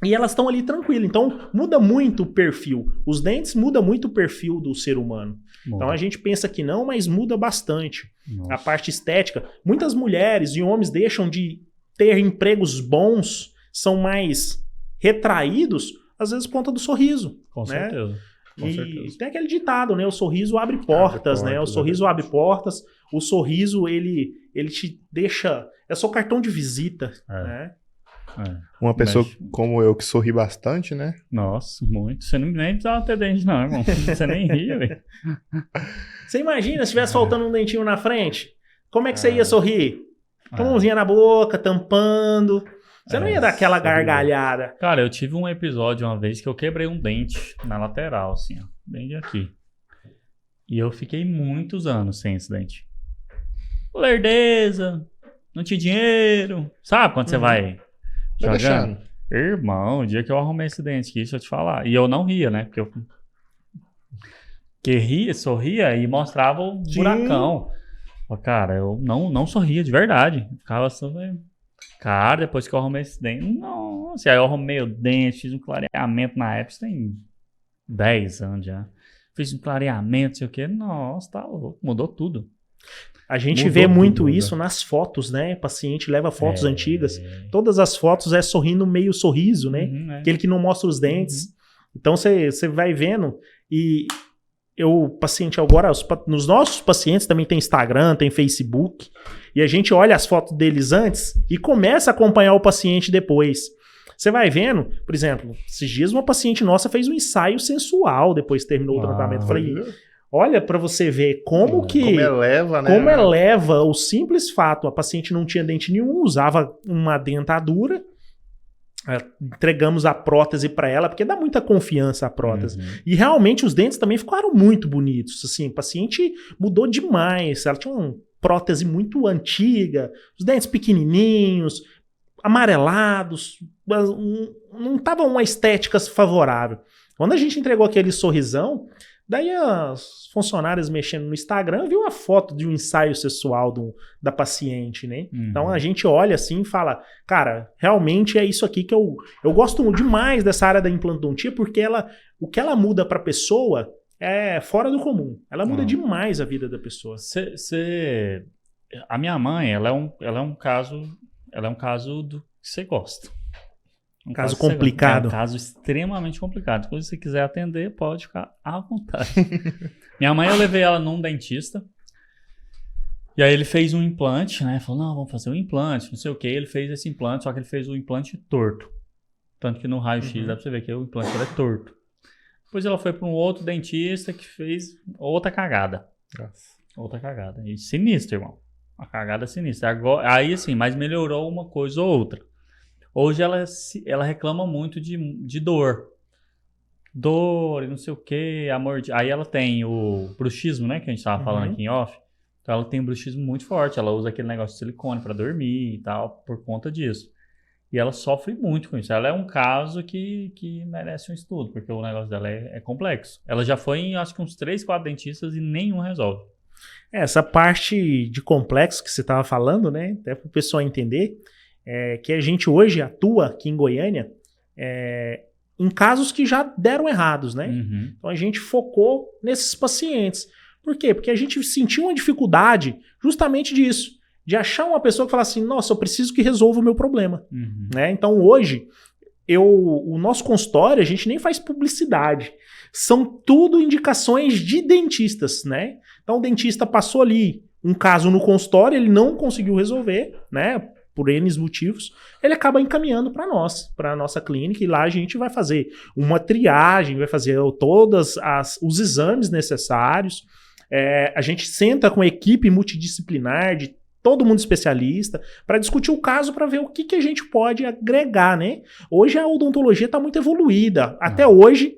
E elas estão ali tranquilas. Então, muda muito o perfil. Os dentes mudam muito o perfil do ser humano. Então, a gente pensa que não, mas muda bastante. A parte estética. Muitas mulheres e homens deixam de ter empregos bons, são mais retraídos, às vezes por conta do sorriso. Com certeza. E tem aquele ditado, né? O sorriso abre portas, né? O sorriso abre portas. O sorriso, ele te deixa... É seu cartão de visita, né? Uma pessoa como eu que sorri bastante, né? Nossa, muito. Você nem precisava ter dente, não, irmão. Você nem ria, velho. Você imagina se tivesse faltando um dentinho na frente? Como é que você ia sorrir? Com a mãozinha na boca, tampando. Você não ia dar aquela gargalhada. Cara, eu tive um episódio uma vez que eu quebrei um dente na lateral, assim, ó. Bem aqui. E eu fiquei muitos anos sem esse dente. Lerdeza, não tinha dinheiro. Sabe quando você vai... jogando. Irmão, o dia que eu arrumei esse dente aqui, deixa eu te falar. E eu não ria, né? Porque Que ria, sorria e mostrava o buracão. Cara, eu não sorria de verdade. Ficava assim, cara, depois que eu arrumei esse dente, nossa, aí eu arrumei o dente, fiz um clareamento na época, isso tem 10 anos já. Fiz um clareamento, sei o que, nossa, tá louco, mudou tudo. A gente vê muito isso nas fotos, né? O paciente leva fotos antigas, todas as fotos é sorrindo meio sorriso, né? Aquele que não mostra os dentes. Então você vai vendo e o paciente agora, nos nossos pacientes também tem Instagram, tem Facebook, e a gente olha as fotos deles antes e começa a acompanhar o paciente depois. Você vai vendo, por exemplo, esses dias uma paciente nossa fez um ensaio sensual depois que terminou o tratamento. Falei, olha pra você ver como eleva, né? Como eleva o simples fato, a paciente não tinha dente nenhum, usava uma dentadura, entregamos a prótese para ela, porque dá muita confiança a prótese. E realmente os dentes também ficaram muito bonitos. Assim, o paciente mudou demais. Ela tinha uma prótese muito antiga, os dentes pequenininhos, amarelados, não tava uma estética favorável. Quando a gente entregou aquele sorrisão, daí as funcionárias mexendo no Instagram viu a foto de um ensaio sexual da paciente, né? Então a gente olha assim e fala, cara, realmente é isso aqui que eu gosto demais dessa área da implantodontia, porque o que ela muda pra pessoa é fora do comum. Ela muda demais a vida da pessoa. A minha mãe, ela é um caso do que você gosta. Um caso complicado. É um caso extremamente complicado. Se você quiser atender, pode ficar à vontade. Minha mãe, eu levei ela num dentista. E aí ele fez um implante, né? Falou, não, vamos fazer um implante, não sei o que. Ele fez esse implante, só que ele fez o implante torto. Tanto que no raio-x dá pra você ver que o implante é torto. Depois ela foi para um outro dentista que fez outra cagada. Outra cagada. E sinistro, irmão. Uma cagada sinistra. Agora, aí assim, mas melhorou uma coisa ou outra. Hoje ela reclama muito de dor. Dor e não sei o que, amor. Aí ela tem o bruxismo, né? Que a gente tava falando aqui em off. Então ela tem um bruxismo muito forte. Ela usa aquele negócio de silicone para dormir e tal, por conta disso. E ela sofre muito com isso. Ela é um caso que merece um estudo, porque o negócio dela é complexo. Ela já foi em, acho que uns 3, 4 dentistas e nenhum resolve. Essa parte de complexo que você estava falando, né? Até para o pessoal entender, que a gente hoje atua aqui em Goiânia em casos que já deram errados, né? Então a gente focou nesses pacientes. Por quê? Porque a gente sentiu uma dificuldade justamente disso, de achar uma pessoa que fala assim, nossa, eu preciso que resolva o meu problema. Né? Então hoje, o nosso consultório, a gente nem faz publicidade. São tudo indicações de dentistas, né? Então o dentista passou ali um caso no consultório, ele não conseguiu resolver, né? Por N motivos, ele acaba encaminhando para nós, para a nossa clínica, e lá a gente vai fazer uma triagem, vai fazer todos os exames necessários. A gente senta com a equipe multidisciplinar de todo mundo especialista para discutir o caso, para ver o que a gente pode agregar, né? Hoje a odontologia está muito evoluída. Até hoje,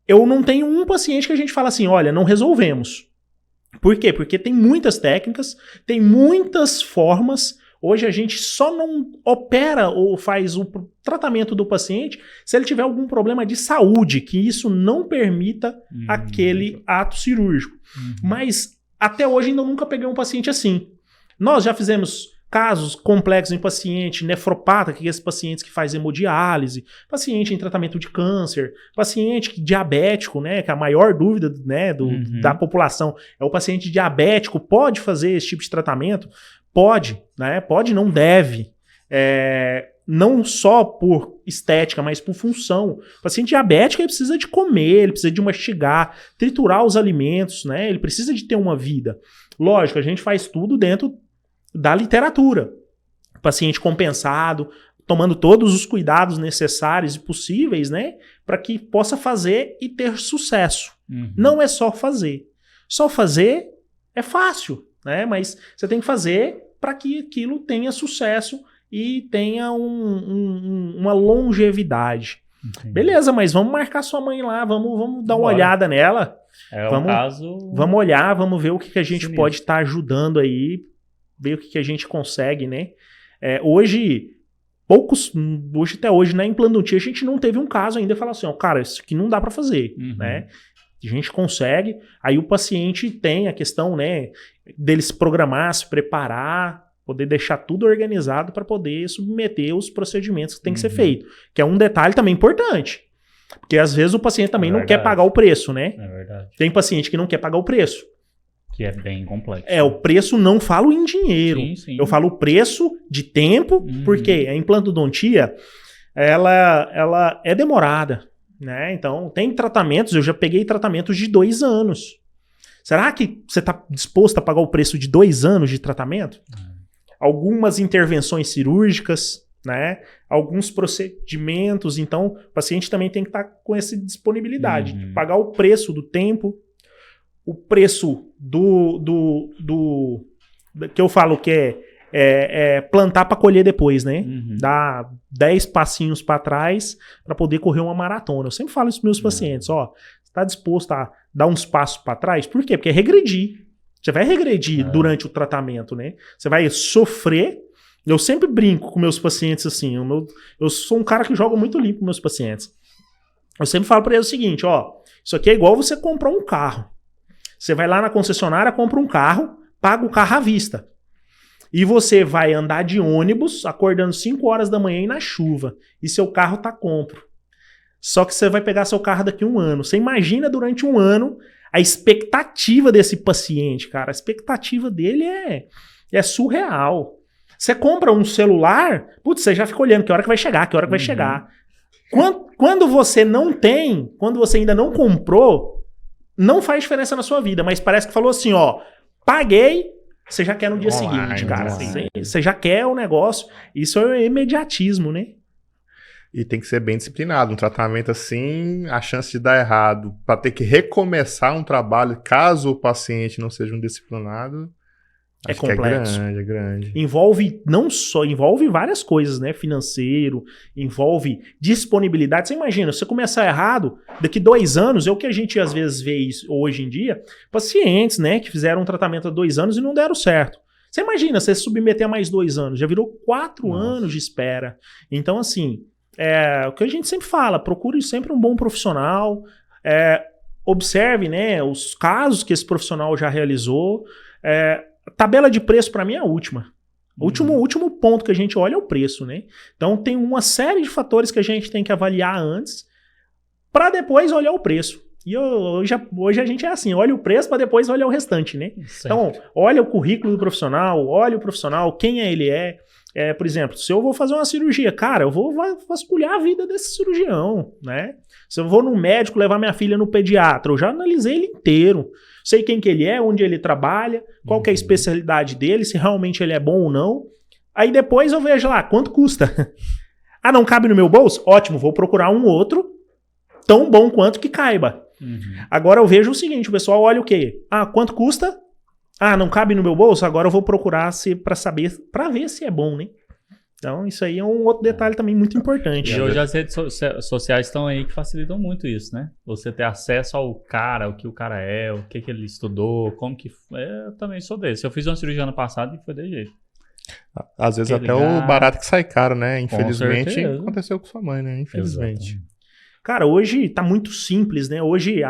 eu não tenho um paciente que a gente fala assim, olha, não resolvemos. Por quê? Porque tem muitas técnicas, tem muitas formas. Hoje a gente só não opera ou faz o tratamento do paciente se ele tiver algum problema de saúde, que isso não permita aquele ato cirúrgico. Mas até hoje ainda nunca peguei um paciente assim. Nós já fizemos casos complexos em paciente nefropata, que é esses pacientes que faz hemodiálise, paciente em tratamento de câncer, paciente diabético, né, que é a maior dúvida, né, da população é o paciente diabético pode fazer esse tipo de tratamento? Pode, né? Pode, não deve. Não só por estética, mas por função. O paciente diabético ele precisa de comer, ele precisa de mastigar, triturar os alimentos, né? Ele precisa de ter uma vida. Lógico, a gente faz tudo dentro da literatura. O paciente compensado, tomando todos os cuidados necessários e possíveis, né? Para que possa fazer e ter sucesso. Não é só fazer. Só fazer é fácil, né? Mas você tem que fazer para que aquilo tenha sucesso e tenha uma longevidade. Entendi. Beleza, mas vamos marcar sua mãe lá, vamos dar uma olhada nela. Vamos olhar, vamos ver o que a gente pode estar ajudando aí, ver o que a gente consegue, né? Hoje até hoje, na implantodontia, a gente não teve um caso ainda e falar assim, ó, cara, isso aqui não dá para fazer, né? A gente consegue. Aí o paciente tem a questão, né, dele se programar, se preparar, poder deixar tudo organizado para poder submeter os procedimentos que tem que ser feito. Que é um detalhe também importante. Porque às vezes o paciente também não quer pagar o preço, né? É verdade. Tem paciente que não quer pagar o preço. Que é bem complexo. O preço não falo em dinheiro. Sim. Eu falo o preço de tempo, porque a implantodontia, ela é demorada, né? Então, tem tratamentos, eu já peguei tratamentos de 2 anos. Será que você está disposto a pagar o preço de 2 anos de tratamento? Algumas intervenções cirúrgicas, né? Alguns procedimentos. Então, o paciente também tem que estar com essa disponibilidade de pagar o preço do tempo, o preço que eu falo que é plantar para colher depois, né? Dar 10 passinhos para trás para poder correr uma maratona. Eu sempre falo isso para meus pacientes, ó, você está disposto a dar uns passos para trás? Por quê? Porque é regredir. Você vai regredir durante o tratamento, né? Você vai sofrer. Eu sempre brinco com meus pacientes assim, eu sou um cara que joga muito limpo com meus pacientes. Eu sempre falo para eles o seguinte, ó, isso aqui é igual você comprar um carro. Você vai lá na concessionária, compra um carro, paga o carro à vista. E você vai andar de ônibus, acordando 5 horas da manhã e na chuva. E seu carro tá compro. Só que você vai pegar seu carro daqui a 1 ano. Você imagina durante 1 ano a expectativa desse paciente, cara. A expectativa dele é surreal. Você compra um celular, putz, você já fica olhando que hora que vai chegar, que hora que vai chegar. Quando você não tem, quando você ainda não comprou, não faz diferença na sua vida, mas parece que falou assim, ó, paguei, você já quer no dia seguinte, cara. Você já quer o negócio. Isso é imediatismo, né? E tem que ser bem disciplinado. Um tratamento assim, a chance de dar errado, para ter que recomeçar um trabalho, caso o paciente não seja um disciplinado, é complexo. É grande. Envolve várias coisas, né? Financeiro, envolve disponibilidade. Você imagina, se você começar errado, daqui 2 anos, é o que a gente às vezes vê hoje em dia, pacientes, né, que fizeram um tratamento há 2 anos e não deram certo. Você imagina, você se submeter a mais 2 anos, já virou 4 anos de espera. Então, assim, o que a gente sempre fala, procure sempre um bom profissional, observe, né, os casos que esse profissional já realizou. Tabela de preço, para mim, é a última. O último ponto que a gente olha é o preço, né? Então, tem uma série de fatores que a gente tem que avaliar antes para depois olhar o preço. E hoje a gente é assim, olha o preço para depois olhar o restante, né? Certo. Então, olha o currículo do profissional, olha o profissional, quem ele é. Por exemplo, se eu vou fazer uma cirurgia, cara, eu vou vasculhar a vida desse cirurgião, né? Se eu vou no médico levar minha filha no pediatra, eu já analisei ele inteiro. Sei quem que ele é, onde ele trabalha, qual que é a especialidade dele, se realmente ele é bom ou não. Aí depois eu vejo lá, quanto custa? Ah, não cabe no meu bolso? Ótimo, vou procurar um outro tão bom quanto que caiba. Agora eu vejo o seguinte, o pessoal olha o quê? Ah, quanto custa? Ah, não cabe no meu bolso? Agora eu vou procurar para ver se é bom, né? Então, isso aí é um outro detalhe também muito importante. E hoje as redes sociais estão aí que facilitam muito isso, né? Você ter acesso ao cara, o que o cara é, o que ele estudou, como que... Eu também sou desse. Eu fiz uma cirurgia ano passado e foi desse jeito. Às vezes até o barato que sai caro, né? Infelizmente, aconteceu com sua mãe, né? Infelizmente. Exatamente. Cara, hoje tá muito simples, né? Hoje,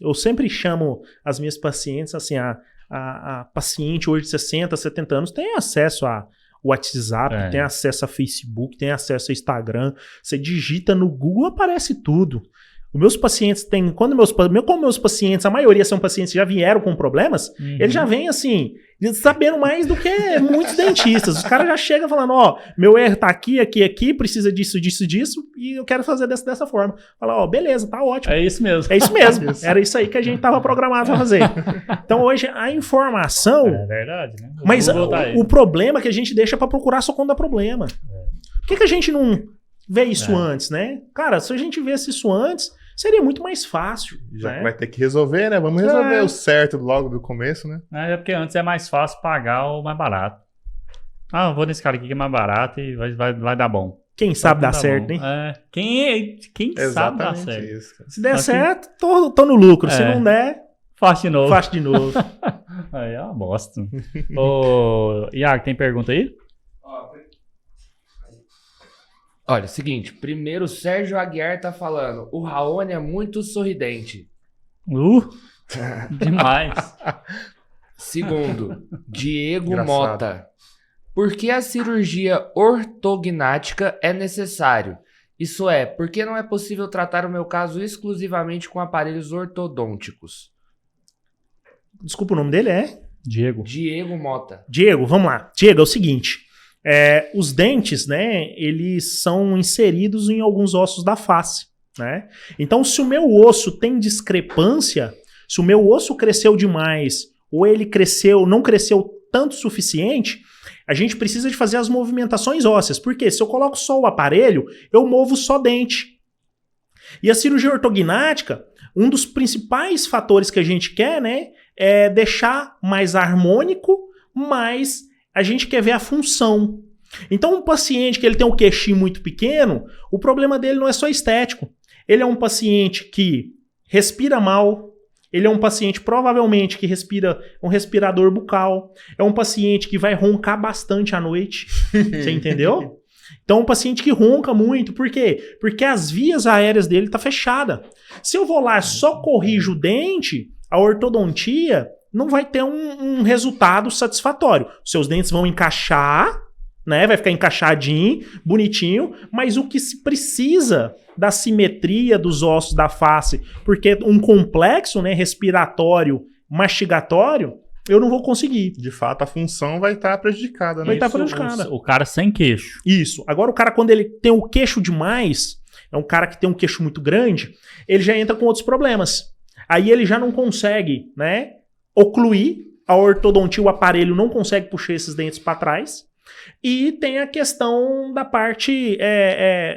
eu sempre chamo as minhas pacientes, assim, a paciente hoje de 60, 70 anos tem acesso a WhatsApp, tem acesso a Facebook, tem acesso a Instagram. Você digita no Google, aparece tudo. Os meus pacientes têm... Como meus pacientes, a maioria são pacientes que já vieram com problemas, eles já vêm assim, sabendo mais do que muitos dentistas. Os caras já chegam falando, ó, meu erro tá aqui, precisa disso, e eu quero fazer dessa forma. Fala, ó, beleza, tá ótimo. É isso mesmo. É isso mesmo. Era isso aí que a gente tava programado pra fazer. Então hoje a informação... É verdade, né? Mas o problema é que a gente deixa pra procurar só quando dá problema. Por que a gente não vê isso antes, né? Cara, se a gente visse isso antes, seria muito mais fácil. Já né? Vai ter que resolver, né? Vamos resolver o certo logo do começo, né? É porque antes é mais fácil pagar o mais barato. Ah, eu vou nesse cara aqui que é mais barato e vai dar bom. Quem sabe dar certo, hein? Quem sabe dar certo. Isso, se der certo, tô no lucro. Se não der, faz de novo. Aí é uma bosta. Ô, Iago, tem pergunta aí? Olha, seguinte, primeiro o Sérgio Aguiar tá falando, o Raoni é muito sorridente. Demais. Segundo, Diego Engraçado. Mota. Por que a cirurgia ortognática é necessário? Isso é, por que não é possível tratar o meu caso exclusivamente com aparelhos ortodônticos? Desculpa, o nome dele é? Diego. Diego Mota. Diego, vamos lá. Diego, é o seguinte. Os dentes, né, eles são inseridos em alguns ossos da face, né? Então, se o meu osso tem discrepância, se o meu osso cresceu demais, ou ele não cresceu tanto o suficiente, a gente precisa de fazer as movimentações ósseas. Porque se eu coloco só o aparelho, eu movo só dente. E a cirurgia ortognática, um dos principais fatores que a gente quer, né, é deixar mais harmônico, mas a gente quer ver a função. Então, um paciente que ele tem um queixinho muito pequeno, o problema dele não é só estético. Ele é um paciente que respira mal, ele é um paciente provavelmente que respira um respirador bucal, é um paciente que vai roncar bastante à noite, você entendeu? Então, um paciente que ronca muito, por quê? Porque as vias aéreas dele estão fechadas. Se eu vou lá e só corrijo o dente, a ortodontia não vai ter um resultado satisfatório. Seus dentes vão encaixar, né? Vai ficar encaixadinho, bonitinho, mas o que se precisa da simetria dos ossos da face, porque um complexo, né, respiratório, mastigatório, eu não vou conseguir. De fato, a função vai estar prejudicada, né? Vai estar Isso, prejudicada. O cara sem queixo. Isso. Agora, o cara, quando ele tem o queixo demais, é um cara que tem um queixo muito grande, ele já entra com outros problemas. Aí ele já não consegue, né, ocluir a ortodontia, o aparelho não consegue puxar esses dentes para trás. E tem a questão da parte,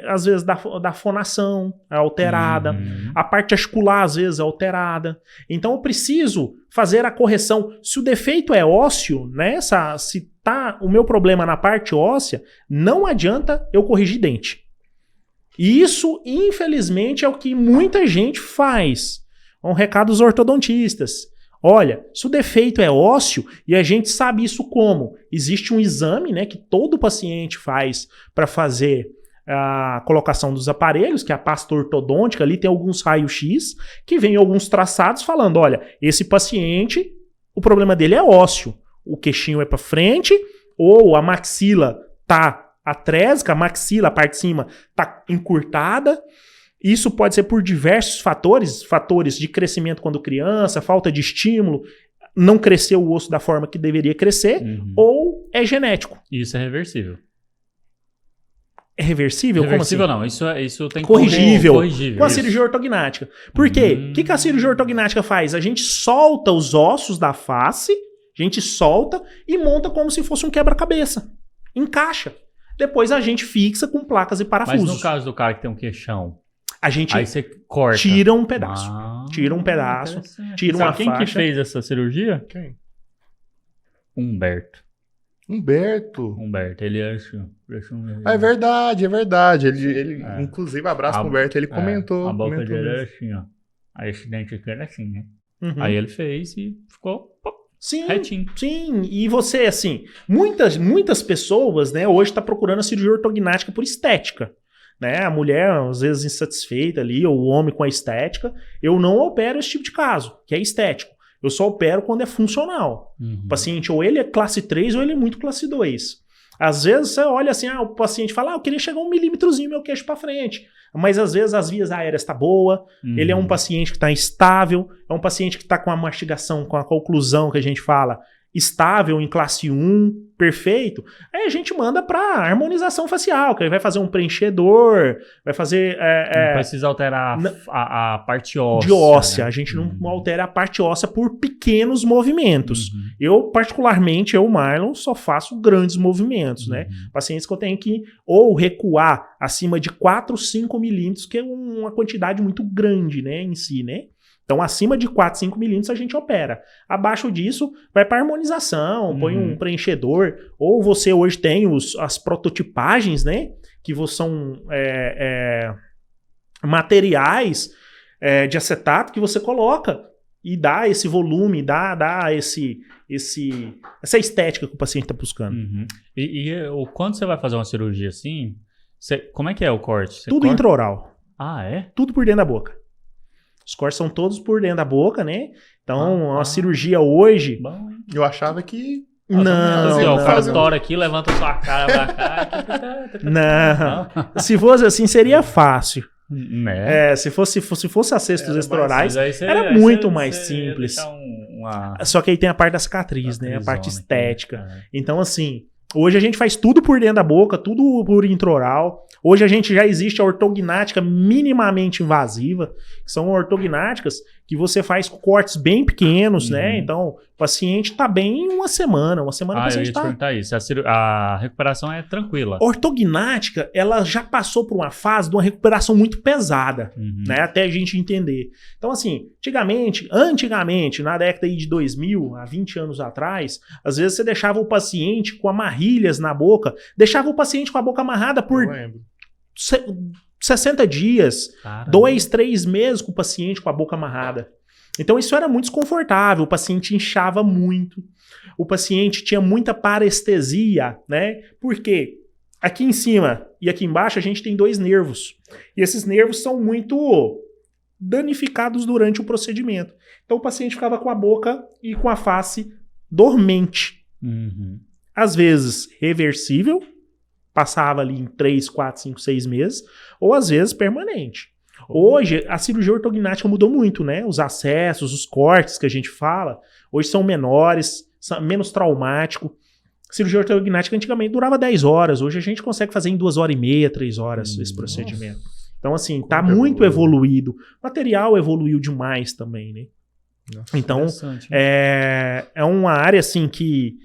às vezes, da fonação alterada. A parte articular, às vezes, é alterada. Então, eu preciso fazer a correção. Se o defeito é ósseo, né? Se tá o meu problema na parte óssea, não adianta eu corrigir dente. E isso, infelizmente, é o que muita gente faz. Um recado dos ortodontistas. Olha, se o defeito é ósseo, e a gente sabe isso como? Existe um exame, né, que todo paciente faz para fazer a colocação dos aparelhos, que é a pasta ortodôntica, ali tem alguns raios-x, que vem alguns traçados falando, olha, esse paciente, o problema dele é ósseo. O queixinho é para frente, ou a maxila tá atrésica, a maxila, a parte de cima, tá encurtada. Isso pode ser por diversos fatores de crescimento quando criança, falta de estímulo, não cresceu o osso da forma que deveria crescer, ou é genético. Isso é reversível. É reversível? Reversível Como assim? não, isso tem que Corrigível. corrigível. Com a isso. cirurgia ortognática. Por quê? O que a cirurgia ortognática faz? A gente solta os ossos da face, a gente solta e monta como se fosse um quebra-cabeça. Encaixa. Depois a gente fixa com placas e parafusos. Mas no caso do cara que tem um queixão, a gente aí você corta. tira um pedaço. Tira um pedaço, interessante. tira Sabe uma quem que faixa. fez essa cirurgia? Quem? Humberto. Humberto. Ele acha Ah, é verdade, é verdade. Ele É. inclusive, abraço A- pro Humberto, ele comentou. A boca comentou dele era mesmo. assim, ó. Aí esse dente aqui era assim, né? Uhum. Aí ele fez e ficou pô, Sim, retinho. sim. E você, assim, muitas pessoas, né, hoje tá procurando a cirurgia ortognática por estética. Né? A mulher, às vezes, insatisfeita ali, ou o homem com a estética. Eu não opero esse tipo de caso, que é estético. Eu só opero quando é funcional. O paciente, ou ele é classe 3, ou ele é muito classe 2. Às vezes, você olha assim, o paciente fala, eu queria chegar 1 milímetrozinho meu queixo para frente. Mas, às vezes, as vias aéreas estão boas, ele é um paciente que está estável, é um paciente que está com a mastigação, com a oclusão que a gente fala, estável em classe 1, perfeito. Aí a gente manda para harmonização facial, que aí vai fazer um preenchedor, vai fazer... Não precisa alterar a parte óssea. de óssea. Né? A gente não altera a parte óssea por pequenos movimentos. Eu, particularmente, Marlon, só faço grandes movimentos, né? Pacientes que eu tenho que ou recuar acima de 4, 5 milímetros, que é uma quantidade muito grande, né, em si, né? Então, acima de 4, 5 milímetros a gente opera. Abaixo disso, vai para harmonização, põe um preenchedor. Ou você hoje tem as prototipagens, né? Que são materiais de acetato que você coloca e dá esse volume, dá essa estética que o paciente está buscando. Quando você vai fazer uma cirurgia assim, como é que é o corte? Você Tudo corta? intraoral. Ah, é? Tudo por dentro da boca. Os cortes são todos por dentro da boca, né? Então, a cirurgia hoje... Bom, hein? Eu achava que... Não, Assim, ó, o cara não. tora aqui, levanta sua cara pra cá. Não. Se fosse assim, seria fácil. Né? Se fosse a cestos extraorais, Mas aí você- era aí muito você- mais você simples. deixa uma Só que aí tem a parte da cicatriz, né? A crisona parte aqui, estética. né? Então, assim, hoje a gente faz tudo por dentro da boca, tudo por intraoral. Hoje a gente já existe a ortognática minimamente invasiva, que são ortognáticas que você faz cortes bem pequenos, né? Então, o paciente tá bem em uma semana. Uma semana o Eu paciente ia te tá... perguntar isso. A recuperação é tranquila. Ortognática, ela já passou por uma fase de uma recuperação muito pesada, Uhum. né? Até a gente entender. Então, assim, antigamente, na década aí de 2000, há 20 anos atrás, às vezes você deixava o paciente com amarrilhas na boca, deixava o paciente com a boca amarrada por Eu lembro. 60 dias, Caramba. 2, 3 meses com o paciente com a boca amarrada. Então isso era muito desconfortável, o paciente inchava muito, o paciente tinha muita parestesia, né? Por quê? Aqui em cima e aqui embaixo a gente tem 2 nervos, e esses nervos são muito danificados durante o procedimento. Então o paciente ficava com a boca e com a face dormente. Uhum. Às vezes reversível, passava ali em 3, 4, 5, 6 meses, ou às vezes permanente. Hoje, a cirurgia ortognática mudou muito, né? Os acessos, os cortes que a gente fala, hoje são menores, são menos traumático. A cirurgia ortognática antigamente durava 10 horas, hoje a gente consegue fazer em 2h30, 3 horas esse procedimento. Então, assim, tá Como muito evoluiu. evoluído. O material evoluiu demais também, né? Nossa. Então, Interessante. é uma área assim que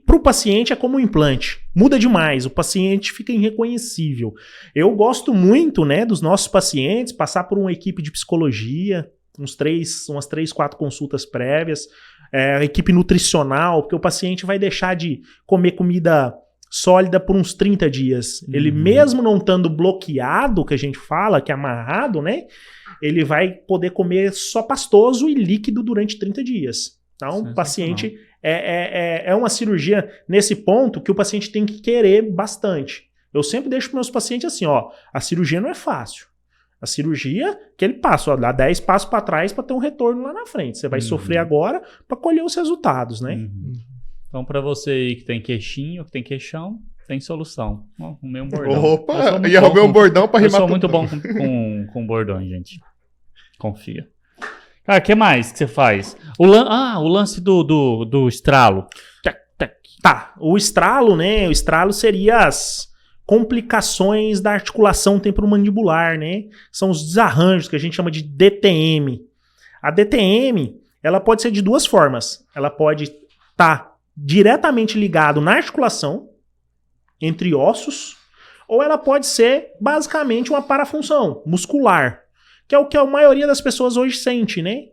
para o paciente é como um implante. Muda demais, o paciente fica irreconhecível. Eu gosto muito, né, dos nossos pacientes passar por uma equipe de psicologia, umas 3, 4 consultas prévias, equipe nutricional, porque o paciente vai deixar de comer comida sólida por uns 30 dias. Ele mesmo não estando bloqueado, que a gente fala, que é amarrado, né, ele vai poder comer só pastoso e líquido durante 30 dias. Então, o paciente é uma cirurgia nesse ponto que o paciente tem que querer bastante. Eu sempre deixo para meus pacientes assim, ó, a cirurgia não é fácil. A cirurgia que ele passa, ó, dá 10 passos para trás para ter um retorno lá na frente. Você vai sofrer agora para colher os resultados, né? Uhum. Então, pra você aí que tem queixinho, que tem queixão, tem solução. Ó, arrumei um bordão. Eu sou Opa, muito ia bom arrumar um com- bordão pra Eu rimar sou tudo. muito bom com bordões, gente. Confia. Cara, o que mais que você faz? O lance do estralo. Tá, o estralo, né? O estralo seria as complicações da articulação temporomandibular, né? São os desarranjos que a gente chama de DTM. A DTM, ela pode ser de 2 formas. Ela pode estar diretamente ligado na articulação, entre ossos, ou ela pode ser basicamente uma parafunção muscular, que é o que a maioria das pessoas hoje sente, né?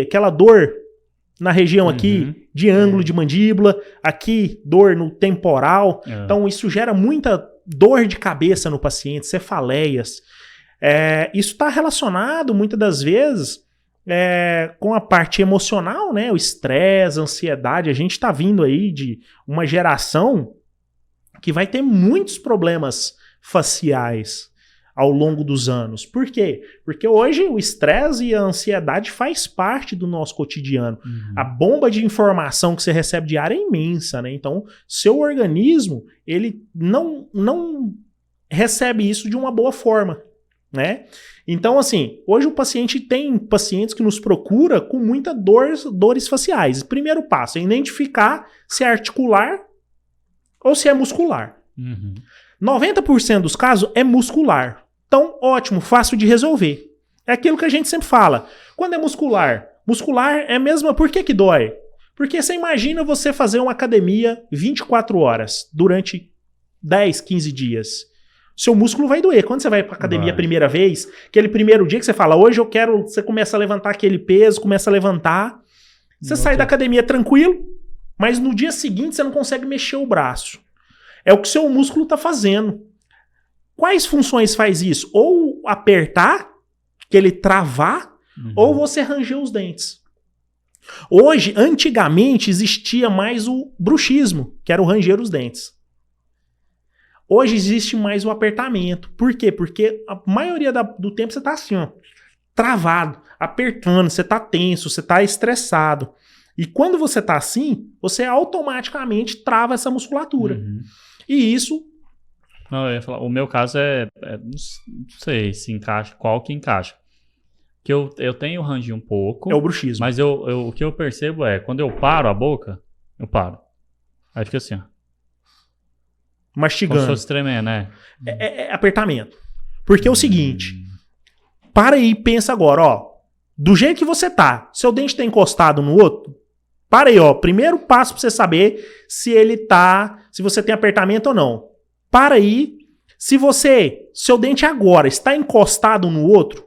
Aquela dor na região aqui de ângulo de mandíbula, aqui dor no temporal. Então isso gera muita dor de cabeça no paciente, cefaleias. Isso está relacionado muitas das vezes com a parte emocional, né? O estresse, a ansiedade. A gente está vindo aí de uma geração que vai ter muitos problemas faciais ao longo dos anos. Por quê? Porque hoje o estresse e a ansiedade faz parte do nosso cotidiano. A bomba de informação que você recebe diária é imensa, né? Então, seu organismo, ele não recebe isso de uma boa forma, né? Então, assim, hoje o paciente tem pacientes que nos procura com muita dores faciais. Primeiro passo é identificar se é articular ou se é muscular. 90% dos casos é muscular. Então, ótimo, fácil de resolver. É aquilo que a gente sempre fala. Quando é muscular, é mesmo. Por que dói? Porque você imagina você fazer uma academia 24 horas durante 10, 15 dias. Seu músculo vai doer. Quando você vai para academia a primeira vez, aquele primeiro dia que você fala, hoje eu quero, você começa a levantar aquele peso, começa a levantar. Você sai da academia tranquilo, mas no dia seguinte você não consegue mexer o braço. É o que seu músculo está fazendo. Quais funções faz isso? Ou apertar, que ele travar, ou você ranger os dentes. Hoje, antigamente, existia mais o bruxismo, que era o ranger os dentes. Hoje existe mais o apertamento. Por quê? Porque a maioria do tempo você tá assim, ó. travado, apertando, você tá tenso, você tá estressado. E quando você tá assim, você automaticamente trava essa musculatura. Uhum. E isso... Não, eu ia falar, o meu caso não sei se encaixa, qual que encaixa. Que eu tenho range um pouco, é o bruxismo. mas o que eu percebo é, quando eu paro a boca, eu paro. Aí fica assim, ó. Como se Mastigando. fosse tremendo, né? É apertamento. Porque é o seguinte, para aí e pensa agora, ó. Do jeito que você tá, seu dente tá encostado no outro, para aí, ó. Primeiro passo pra você saber se se você tem apertamento ou não. Para aí, seu dente agora está encostado no outro,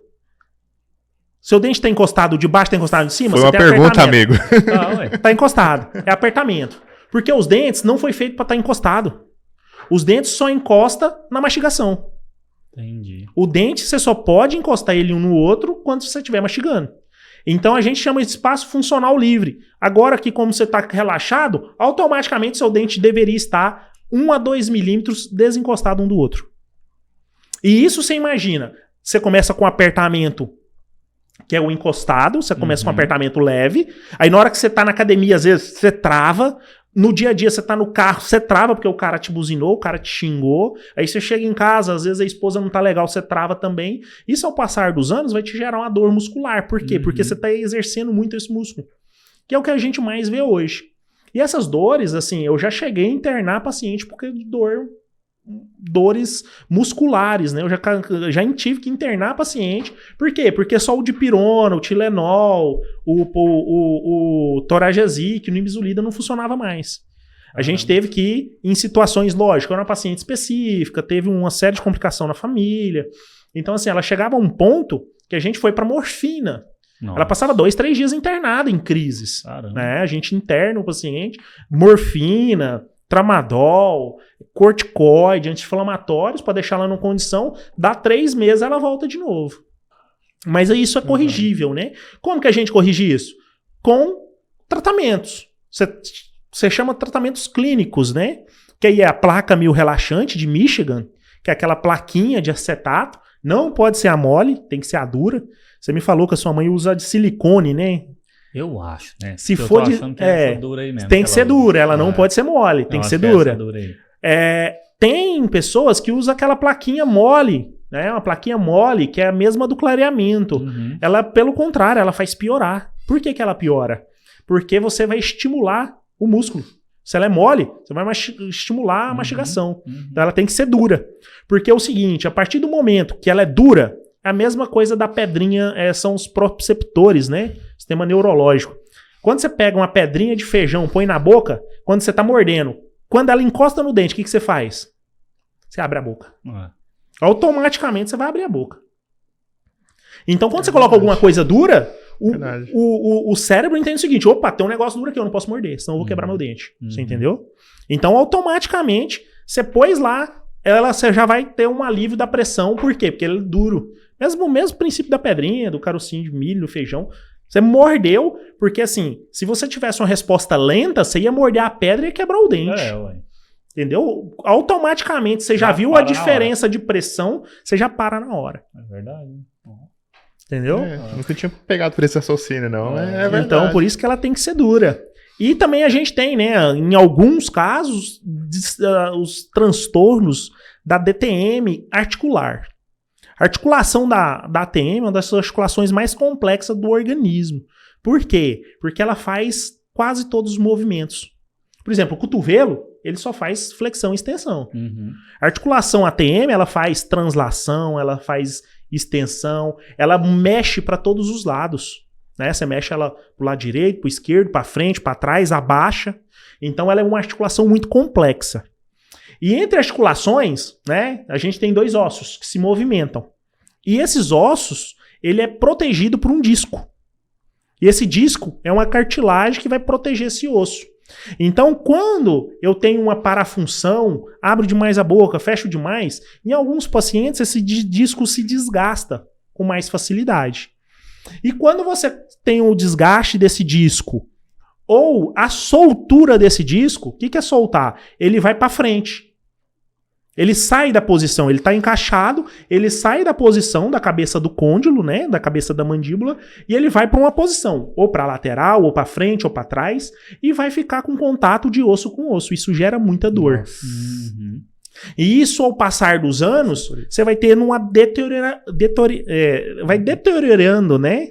seu dente tá encostado de baixo, tá encostado de cima, Foi você uma tem pergunta, apertamento. amigo. Ah, ué. Tá encostado. É apertamento. Porque os dentes não foi feito pra estar encostado. Os dentes só encosta na mastigação. Entendi. O dente, você só pode encostar ele um no outro quando você estiver mastigando. Então a gente chama de espaço funcional livre. Agora que como você está relaxado, automaticamente seu dente deveria estar 1 a 2 milímetros desencostado um do outro. E isso você imagina. Você começa com apertamento, que é o encostado. Você começa com apertamento leve. Aí na hora que você está na academia, às vezes você trava. No dia a dia, você tá no carro, você trava porque o cara te buzinou, o cara te xingou. Aí você chega em casa, às vezes a esposa não tá legal, você trava também. Isso, ao passar dos anos, vai te gerar uma dor muscular. Por quê? Porque você tá exercendo muito esse músculo. Que é o que a gente mais vê hoje. E essas dores, assim, eu já cheguei a internar paciente porque de dores musculares, né? Eu já tive que internar paciente. Por quê? Porque só o dipirona, o Tilenol, o Toragesic, o Nimesulida não funcionava mais. A gente teve que ir em situações, lógico, era uma paciente específica, teve uma série de complicação na família. Então, assim, ela chegava a um ponto que a gente foi pra morfina. Nossa. Ela passava 2, 3 dias internada em crises. Né? A gente interna o paciente, morfina, tramadol, corticoide, anti-inflamatórios, para deixar ela numa condição, dá 3 meses ela volta de novo. Mas isso é corrigível, né? Como que a gente corrige isso? Com tratamentos. Você chama tratamentos clínicos, né? Que aí é a placa mil relaxante de Michigan, que é aquela plaquinha de acetato. Não pode ser a mole, tem que ser a dura. Você me falou que a sua mãe usa de silicone, né? Eu acho, né? Se for de. É dura aí mesmo, tem que ser dura, ela não pode ser mole, tem que ser dura. Tem pessoas que usam aquela plaquinha mole, né? Uma plaquinha mole, que é a mesma do clareamento. Uhum. Ela, pelo contrário, ela faz piorar. Por que ela piora? Porque você vai estimular o músculo. Se ela é mole, você vai estimular a mastigação. Então ela tem que ser dura. Porque é o seguinte, a partir do momento que ela é dura, é a mesma coisa da pedrinha, são os proprioceptores, né? Sistema neurológico. Quando você pega uma pedrinha de feijão, põe na boca, quando você tá mordendo, quando ela encosta no dente, o que você faz? Você abre a boca. Automaticamente você vai abrir a boca. Então quando você coloca alguma coisa dura, o cérebro entende o seguinte, opa, tem um negócio duro aqui, eu não posso morder, senão eu vou quebrar meu dente. Você entendeu? Então automaticamente, você pôs lá, você já vai ter um alívio da pressão. Por quê? Porque ele é duro. O mesmo princípio da pedrinha, do carocinho de milho, do feijão. Você mordeu, porque assim, se você tivesse uma resposta lenta, você ia morder a pedra e ia quebrar o dente. Entendeu? Automaticamente, você já viu a diferença de pressão, você já para na hora. É verdade. Entendeu? Nunca tinha pegado por esse raciocínio, não. É verdade. Então, por isso que ela tem que ser dura. E também a gente tem, né, em alguns casos, os transtornos da DTM articular. A articulação da ATM é uma das articulações mais complexas do organismo. Por quê? Porque ela faz quase todos os movimentos. Por exemplo, o cotovelo, ele só faz flexão e extensão. A articulação ATM, ela faz translação, ela faz extensão, ela mexe para todos os lados. Né? Você mexe ela pro lado direito, pro esquerdo, para frente, para trás, abaixa. Então ela é uma articulação muito complexa. E entre articulações, né, a gente tem 2 ossos que se movimentam. E esses ossos, ele é protegido por um disco. E esse disco é uma cartilagem que vai proteger esse osso. Então, quando eu tenho uma parafunção, abro demais a boca, fecho demais, em alguns pacientes esse disco se desgasta com mais facilidade. E quando você tem o desgaste desse disco ou a soltura desse disco, o que é soltar? Ele vai para frente. Ele sai da posição, ele tá encaixado, ele sai da posição da cabeça do côndilo, né, da cabeça da mandíbula, e ele vai para uma posição, ou para lateral, ou para frente, ou para trás, e vai ficar com contato de osso com osso. Isso gera muita dor. Uhum. E isso, ao passar dos anos, você vai ter uma vai deteriorando, né?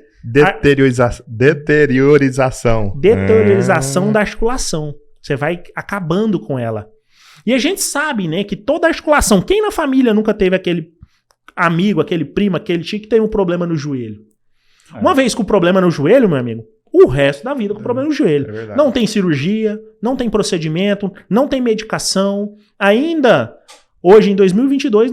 Deteriorização da articulação. Você vai acabando com ela. E a gente sabe, né, que toda articulação, quem na família nunca teve aquele amigo, aquele primo, aquele tio que tem um problema no joelho? Uma vez com o problema no joelho, meu amigo, o resto da vida com problema no joelho. Não tem cirurgia, não tem procedimento, não tem medicação. Ainda, hoje em 2022,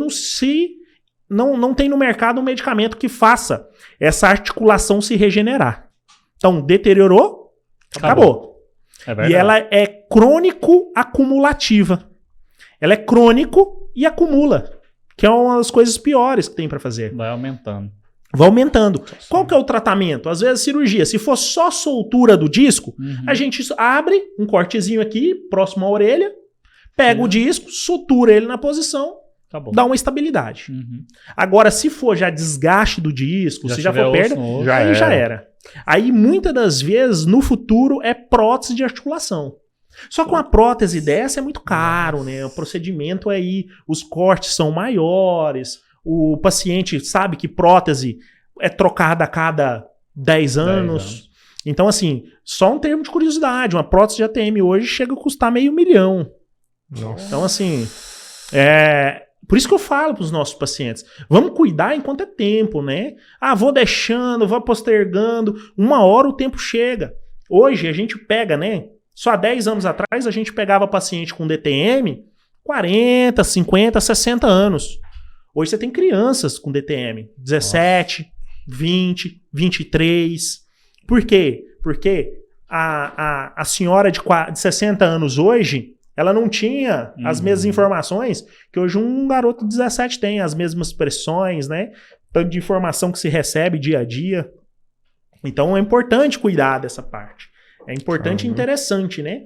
não tem no mercado um medicamento que faça essa articulação se regenerar. Então, deteriorou, acabou. E ela é crônico acumulativa. Ela é crônico e acumula, que é uma das coisas piores que tem para fazer. Vai aumentando. Vai aumentando. Qual que é o tratamento? Às vezes cirurgia. Se for só soltura do disco, a gente abre um cortezinho aqui, próximo à orelha, pega o disco, sutura ele na posição, acabou. Dá uma estabilidade. Agora, se for já desgaste do disco, se já for perda, aí já era. Aí, muitas das vezes, no futuro, é prótese de articulação. Só que uma prótese dessa é muito caro, né? O procedimento aí, os cortes são maiores, o paciente sabe que prótese é trocada a cada 10 anos. Então, assim, só um termo de curiosidade, uma prótese de ATM hoje chega a custar R$500 mil. Nossa. Então, assim, por isso que eu falo para os nossos pacientes, vamos cuidar enquanto é tempo, né? Vou deixando, vou postergando, uma hora o tempo chega. Hoje a gente pega, né? Só há 10 anos atrás a gente pegava paciente com DTM 40, 50, 60 anos. Hoje você tem crianças com DTM 17, 20, 23. Por quê? Porque a senhora de 60 anos hoje, ela não tinha as mesmas informações que hoje um garoto de 17 tem, as mesmas pressões, né? Tanto de informação que se recebe dia a dia. Então é importante cuidar dessa parte. É importante e interessante, né?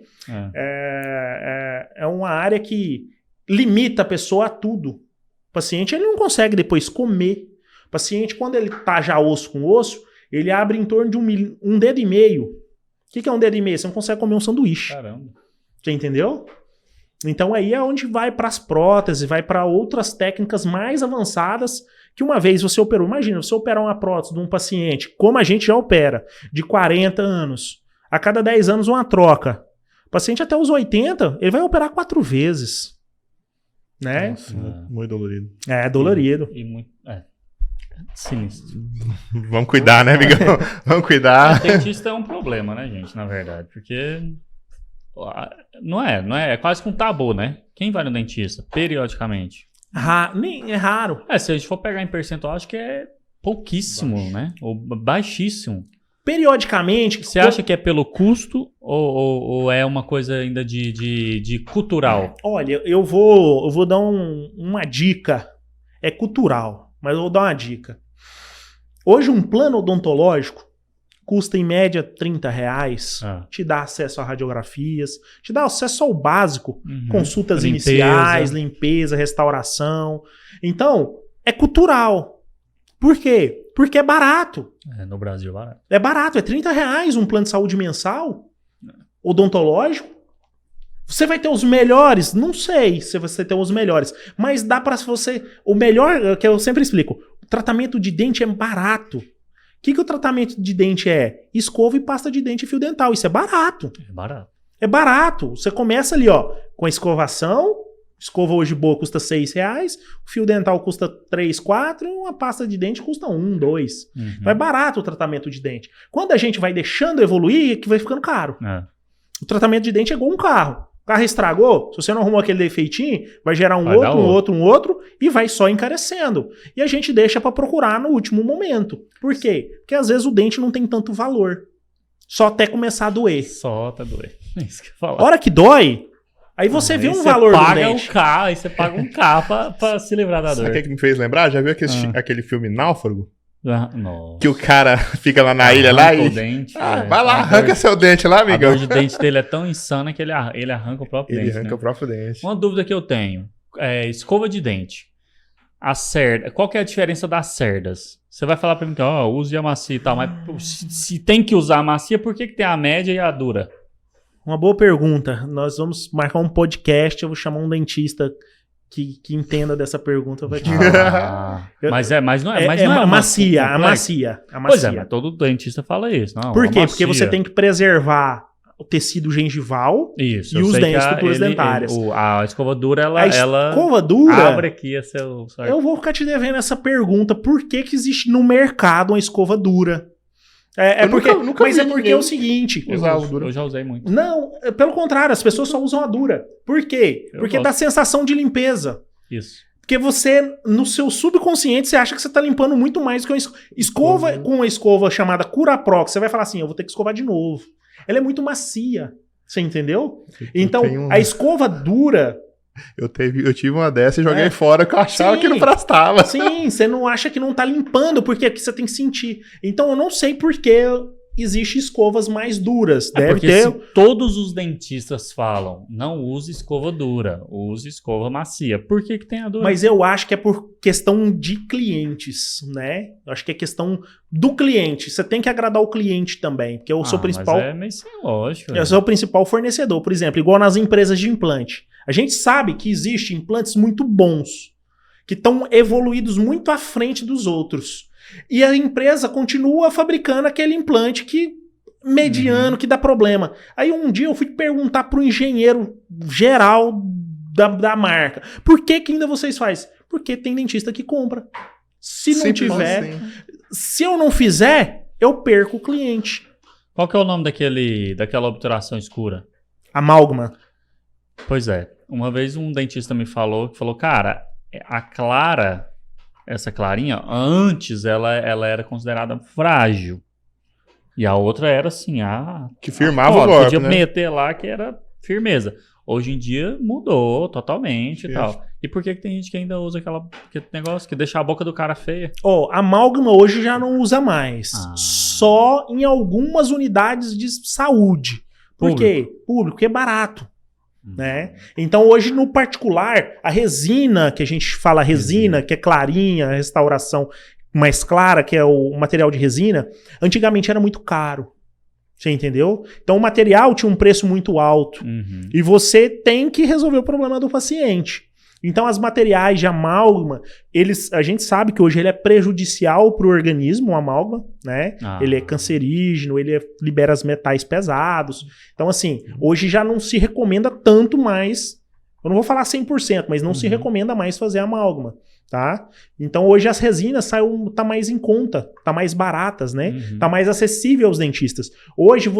É uma área que limita a pessoa a tudo. O paciente ele não consegue depois comer. O paciente, quando ele tá já osso com osso, ele abre em torno de um dedo e meio. O que é um dedo e meio? Você não consegue comer um sanduíche. Caramba. Você entendeu? Então aí é onde vai para as próteses, vai para outras técnicas mais avançadas que uma vez você operou. Imagina, você operar uma prótese de um paciente, como a gente já opera, de 40 anos. A cada 10 anos uma troca. O paciente até os 80, ele vai operar 4 vezes. Né? Nossa, muito dolorido. É dolorido. E muito... sinistro. Vamos cuidar, né, amigão? Vamos cuidar. Dentista é um problema, né, gente, na verdade. Porque não é quase que um tabu, né? Quem vai no dentista? Periodicamente. É raro. Se a gente for pegar em percentual, acho que é pouquíssimo, né? Ou baixíssimo. Periodicamente... Você acha que é pelo custo ou é uma coisa ainda de cultural? Olha, eu vou dar uma dica. É cultural, mas eu vou dar uma dica. Hoje um plano odontológico custa em média R$30. Te dá acesso a radiografias, te dá acesso ao básico. Consultas iniciais, limpeza, restauração. Então, é cultural. Por quê? Porque é barato. No Brasil é barato. É barato, é R$30 um plano de saúde mensal, odontológico. Você vai ter os melhores? Não sei se você tem os melhores, mas dá para você... O melhor, que eu sempre explico, o tratamento de dente é barato. O que o tratamento de dente é? Escova e pasta de dente e fio dental. Isso é barato. É barato. É barato. Você começa ali, com a escovação. Escova hoje boa custa R$6, o fio dental custa 3, 4 e uma pasta de dente custa 1, 2. Então é barato o tratamento de dente. Quando a gente vai deixando evoluir, é que vai ficando caro. O tratamento de dente é igual um carro. O carro estragou, se você não arrumou aquele defeitinho, vai gerar um outro e vai só encarecendo. E a gente deixa para procurar no último momento. Por quê? Porque às vezes o dente não tem tanto valor. Só até começar a doer. Só até doer. É isso que eu falo. A hora que dói... Aí você vê um valor do dente. Aí você paga um carro pra se livrar da dor. Sabe o que me fez lembrar? Já viu aquele filme Náufrago? Nossa. Que o cara fica lá na ilha lá e... Dente, vai lá, arranca seu dente lá, amigão. A dor de dente dele é tão insana que ele arranca o próprio dente. Ele arranca o próprio dente. Uma dúvida que eu tenho. escova de dente. A cerda, qual que é a diferença das cerdas? Você vai falar pra mim que use a macia e tal, mas se tem que usar a macia, por que tem a média e a dura? Uma boa pergunta. Nós vamos marcar um podcast, eu vou chamar um dentista que entenda dessa pergunta. Vai te... mas não é a macia. Pois é, mas todo dentista fala isso. Não, por quê? Porque você tem que preservar o tecido gengival e os dentes, estruturas dentárias. A escova dura, ela escova dura, abre aqui a seu... Eu vou ficar te devendo essa pergunta. Por que existe no mercado uma escova dura? Mas é porque é o seguinte... Eu já usei muito. Não, pelo contrário, as pessoas só usam a dura. Por quê? Porque dá sensação de limpeza. Isso. Porque você, no seu subconsciente, você acha que você está limpando muito mais que uma escova. Com uma escova chamada Curaprox, você vai falar assim, eu vou ter que escovar de novo. Ela é muito macia, você entendeu? Então, a escova dura... Eu tive uma dessa e joguei fora, que eu achava que não prestava. Sim, você não acha que não tá limpando, porque aqui você tem que sentir. Então, eu não sei por que existem escovas mais duras. Se todos os dentistas falam, não use escova dura, use escova macia. Por que tem a dura? Mas eu acho que é por questão de clientes, né? Eu acho que é questão do cliente. Você tem que agradar o cliente também, porque é o seu principal... Mas é meio sem lógica. É o seu principal fornecedor, por exemplo, igual nas empresas de implante. A gente sabe que existem implantes muito bons, que estão evoluídos muito à frente dos outros. E a empresa continua fabricando aquele implante mediano, que dá problema. Aí um dia eu fui perguntar pro engenheiro geral da marca, por que ainda vocês fazem? Porque tem dentista que compra. Se não tiver, se eu não fizer, eu perco o cliente. Qual que é o nome daquela obturação escura? Amálgama. Pois é. Uma vez um dentista me falou, cara, a clara... Essa clarinha, antes ela era considerada frágil. E a outra era assim, que firmava o golpe, podia né? meter lá que era firmeza. Hoje em dia mudou totalmente e tal. E por que tem gente que ainda usa aquele negócio que deixa a boca do cara feia? A amálgama hoje já não usa mais. Só em algumas unidades de saúde. Por quê? Público, porque é barato. Né? Então hoje no particular a resina, que a gente fala resina, que é clarinha, a restauração mais clara, que é o material de resina, antigamente era muito caro, você entendeu? Então o material tinha um preço muito alto e você tem que resolver o problema do paciente. Então as materiais de amálgama, a gente sabe que hoje ele é prejudicial para o organismo, o amálgama, né? Ele é cancerígeno, ele libera os metais pesados. Então assim, hoje já não se recomenda tanto mais, eu não vou falar 100%, mas não se recomenda mais fazer amálgama, tá? Então hoje as resinas tá mais em conta, tá mais baratas, né? Tá mais acessível aos dentistas. Hoje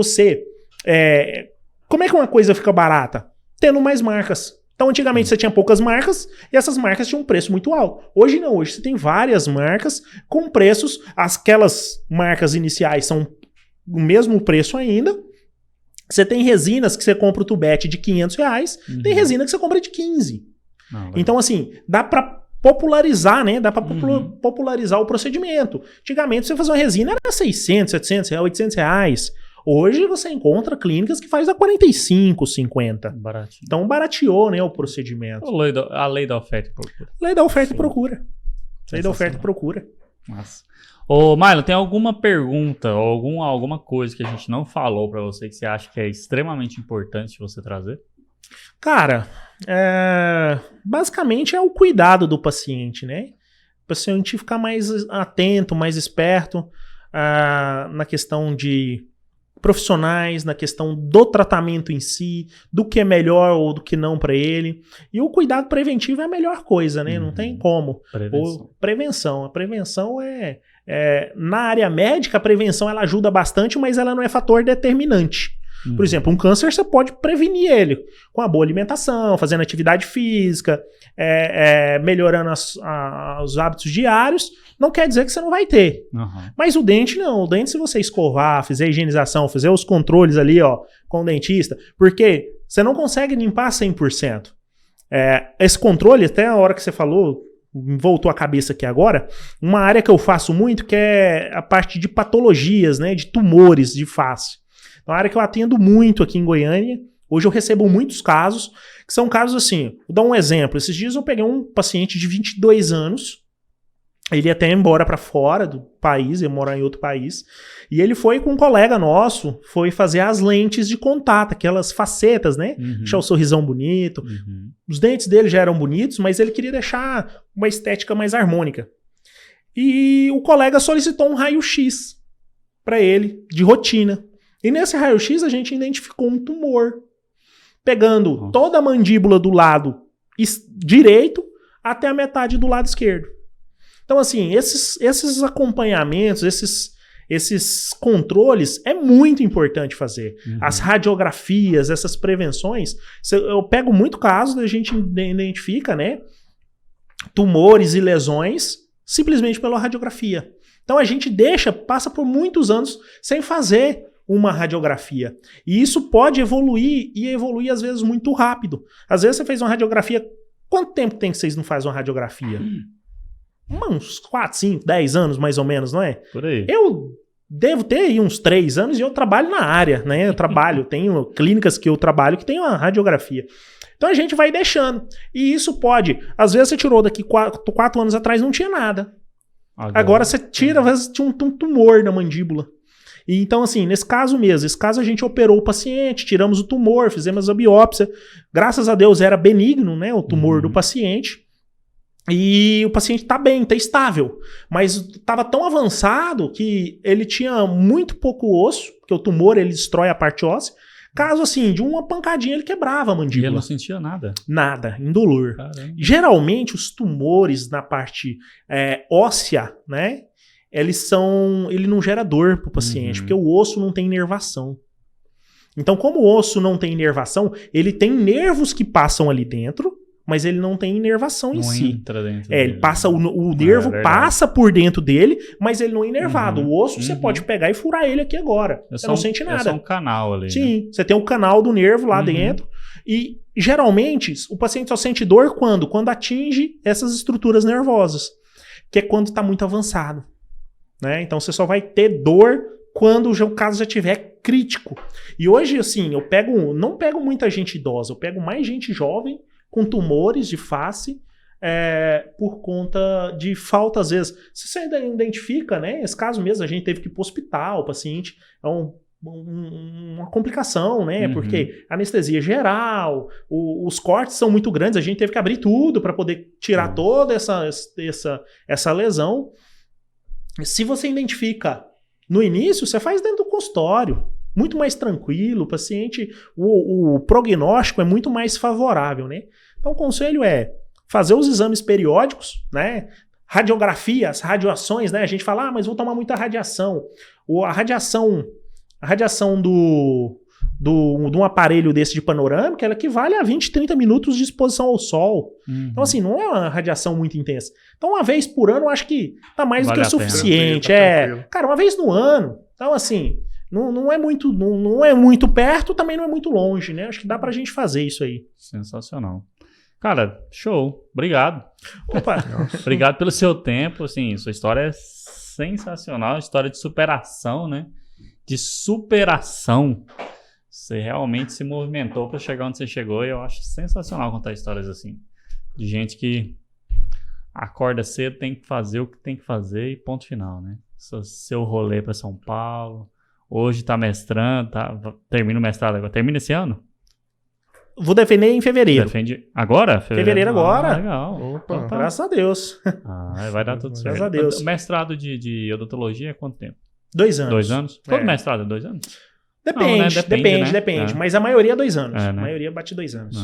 como é que uma coisa fica barata? Tendo mais marcas. Então, antigamente você tinha poucas marcas e essas marcas tinham um preço muito alto. Hoje não, hoje você tem várias marcas com preços, aquelas marcas iniciais são o mesmo preço ainda. Você tem resinas que você compra o tubete de R$500, tem resina que você compra de 15. Então, assim, dá pra popularizar, né? Dá pra popularizar o procedimento. Antigamente você fazer uma resina era 600, 700, 800 reais. Hoje você encontra clínicas que faz a 45, 50. Baratinho. Então barateou, né, o procedimento. A lei da oferta e procura. Lei da oferta e procura. Lei da oferta e procura. Massa. Ô, Milo, tem alguma pergunta ou alguma coisa que a gente não falou pra você que você acha que é extremamente importante você trazer? Cara, basicamente é o cuidado do paciente, né? O paciente ficar mais atento, mais esperto na questão de profissionais, na questão do tratamento em si, do que é melhor ou do que não para ele. E o cuidado preventivo é a melhor coisa, né? Não tem como. Prevenção. A prevenção na área médica, a prevenção ela ajuda bastante, mas ela não é fator determinante. Por exemplo, um câncer você pode prevenir ele com a boa alimentação, fazendo atividade física, melhorando os hábitos diários. Não quer dizer que você não vai ter. Mas o dente não. O dente, se você escovar, fizer a higienização, fazer os controles ali, com o dentista, porque você não consegue limpar 100%. Esse controle, até a hora que você falou, voltou a cabeça aqui agora, uma área que eu faço muito, que é a parte de patologias, né, de tumores de face. Então, a área que eu atendo muito aqui em Goiânia, Hoje eu recebo muitos casos, que são casos assim, vou dar um exemplo. Esses dias eu peguei um paciente de 22 anos, ele ia até embora para fora do país, ia morar em outro país, e ele foi com um colega nosso, foi fazer as lentes de contato, aquelas facetas, né? Deixar o sorrisão bonito. Os dentes dele já eram bonitos, mas ele queria deixar uma estética mais harmônica. E o colega solicitou um raio-x para ele, de rotina. E nesse raio-x a gente identificou um tumor, pegando toda a mandíbula do lado direito até a metade do lado esquerdo. Então, assim, esses acompanhamentos, esses controles, é muito importante fazer. As radiografias, essas prevenções, eu pego muito caso, a gente identifica, né, tumores e lesões simplesmente pela radiografia. Então, a gente passa por muitos anos sem fazer uma radiografia. E isso pode evoluir, e evoluir às vezes muito rápido. Às vezes você fez uma radiografia, quanto tempo tem que vocês não fazem uma radiografia? Uns 4, 5, 10 anos mais ou menos, não é? Por aí. Eu devo ter aí uns 3 anos e eu trabalho na área, né? Tenho clínicas que eu trabalho que tem uma radiografia. Então a gente vai deixando. E isso pode, às vezes você tirou daqui 4 anos atrás, não tinha nada. Agora você tira, às vezes tinha um tumor na mandíbula. E então, assim, nesse caso a gente operou o paciente, tiramos o tumor, fizemos a biópsia. Graças a Deus era benigno, né? O tumor do paciente. E o paciente tá bem, tá estável. Mas estava tão avançado que ele tinha muito pouco osso, porque o tumor ele destrói a parte óssea. Caso assim, de uma pancadinha ele quebrava a mandíbula. E ele não sentia nada? Nada, indolor. Caramba. Geralmente os tumores na parte óssea, né? Ele não gera dor pro paciente, porque o osso não tem inervação. Então, como o osso não tem inervação, ele tem nervos que passam ali dentro, mas ele não tem inervação em si. Entra dentro ele passa, o nervo passa por dentro dele, mas ele não é inervado. O osso você pode pegar e furar ele aqui agora. Você não sente nada. É só um canal ali. Sim, você tem um canal do nervo lá dentro. E geralmente o paciente só sente dor quando? Quando atinge essas estruturas nervosas, que é quando está muito avançado. Né? Então você só vai ter dor quando o caso já estiver crítico. E hoje, assim, não pego muita gente idosa, eu pego mais gente jovem com tumores de face por conta de falta, às vezes. Se você ainda identifica, né? Esse caso mesmo, a gente teve que ir para o hospital, o paciente é uma complicação, né? Porque anestesia geral, os cortes são muito grandes, a gente teve que abrir tudo para poder tirar toda essa lesão. Se você identifica no início, você faz dentro do consultório. Muito mais tranquilo, o paciente, o prognóstico é muito mais favorável, né? Então o conselho é fazer os exames periódicos, né? Radiografia, as radiações, né? A gente fala, mas vou tomar muita radiação. A radiação de um aparelho desse de panorâmica, ela equivale a 20, 30 minutos de exposição ao sol. Então, assim, não é uma radiação muito intensa. Então, uma vez por ano, eu acho que tá mais do que suficiente. Cara, uma vez no ano. Então, assim, não é muito perto, também não é muito longe, né? Acho que dá pra gente fazer isso aí. Sensacional. Cara, show. Obrigado. Opa! Obrigado pelo seu tempo. Assim, sua história é sensacional. História de superação, né? De superação. Você realmente se movimentou para chegar onde você chegou e eu acho sensacional contar histórias assim. De gente que acorda cedo, tem que fazer o que tem que fazer e ponto final, né? Seu rolê para São Paulo. Hoje tá mestrando, termina o mestrado agora. Termina esse ano? Vou defender em fevereiro. Defende agora? Fevereiro agora. Legal. Opa, então, graças a Deus. Vai dar tudo certo. Graças a Deus. O mestrado de odontologia é quanto tempo? 2 anos. 2 anos? Todo mestrado é 2 anos? Depende, Não, né? depende. Mas a maioria é 2 anos. Né? A maioria bate 2 anos.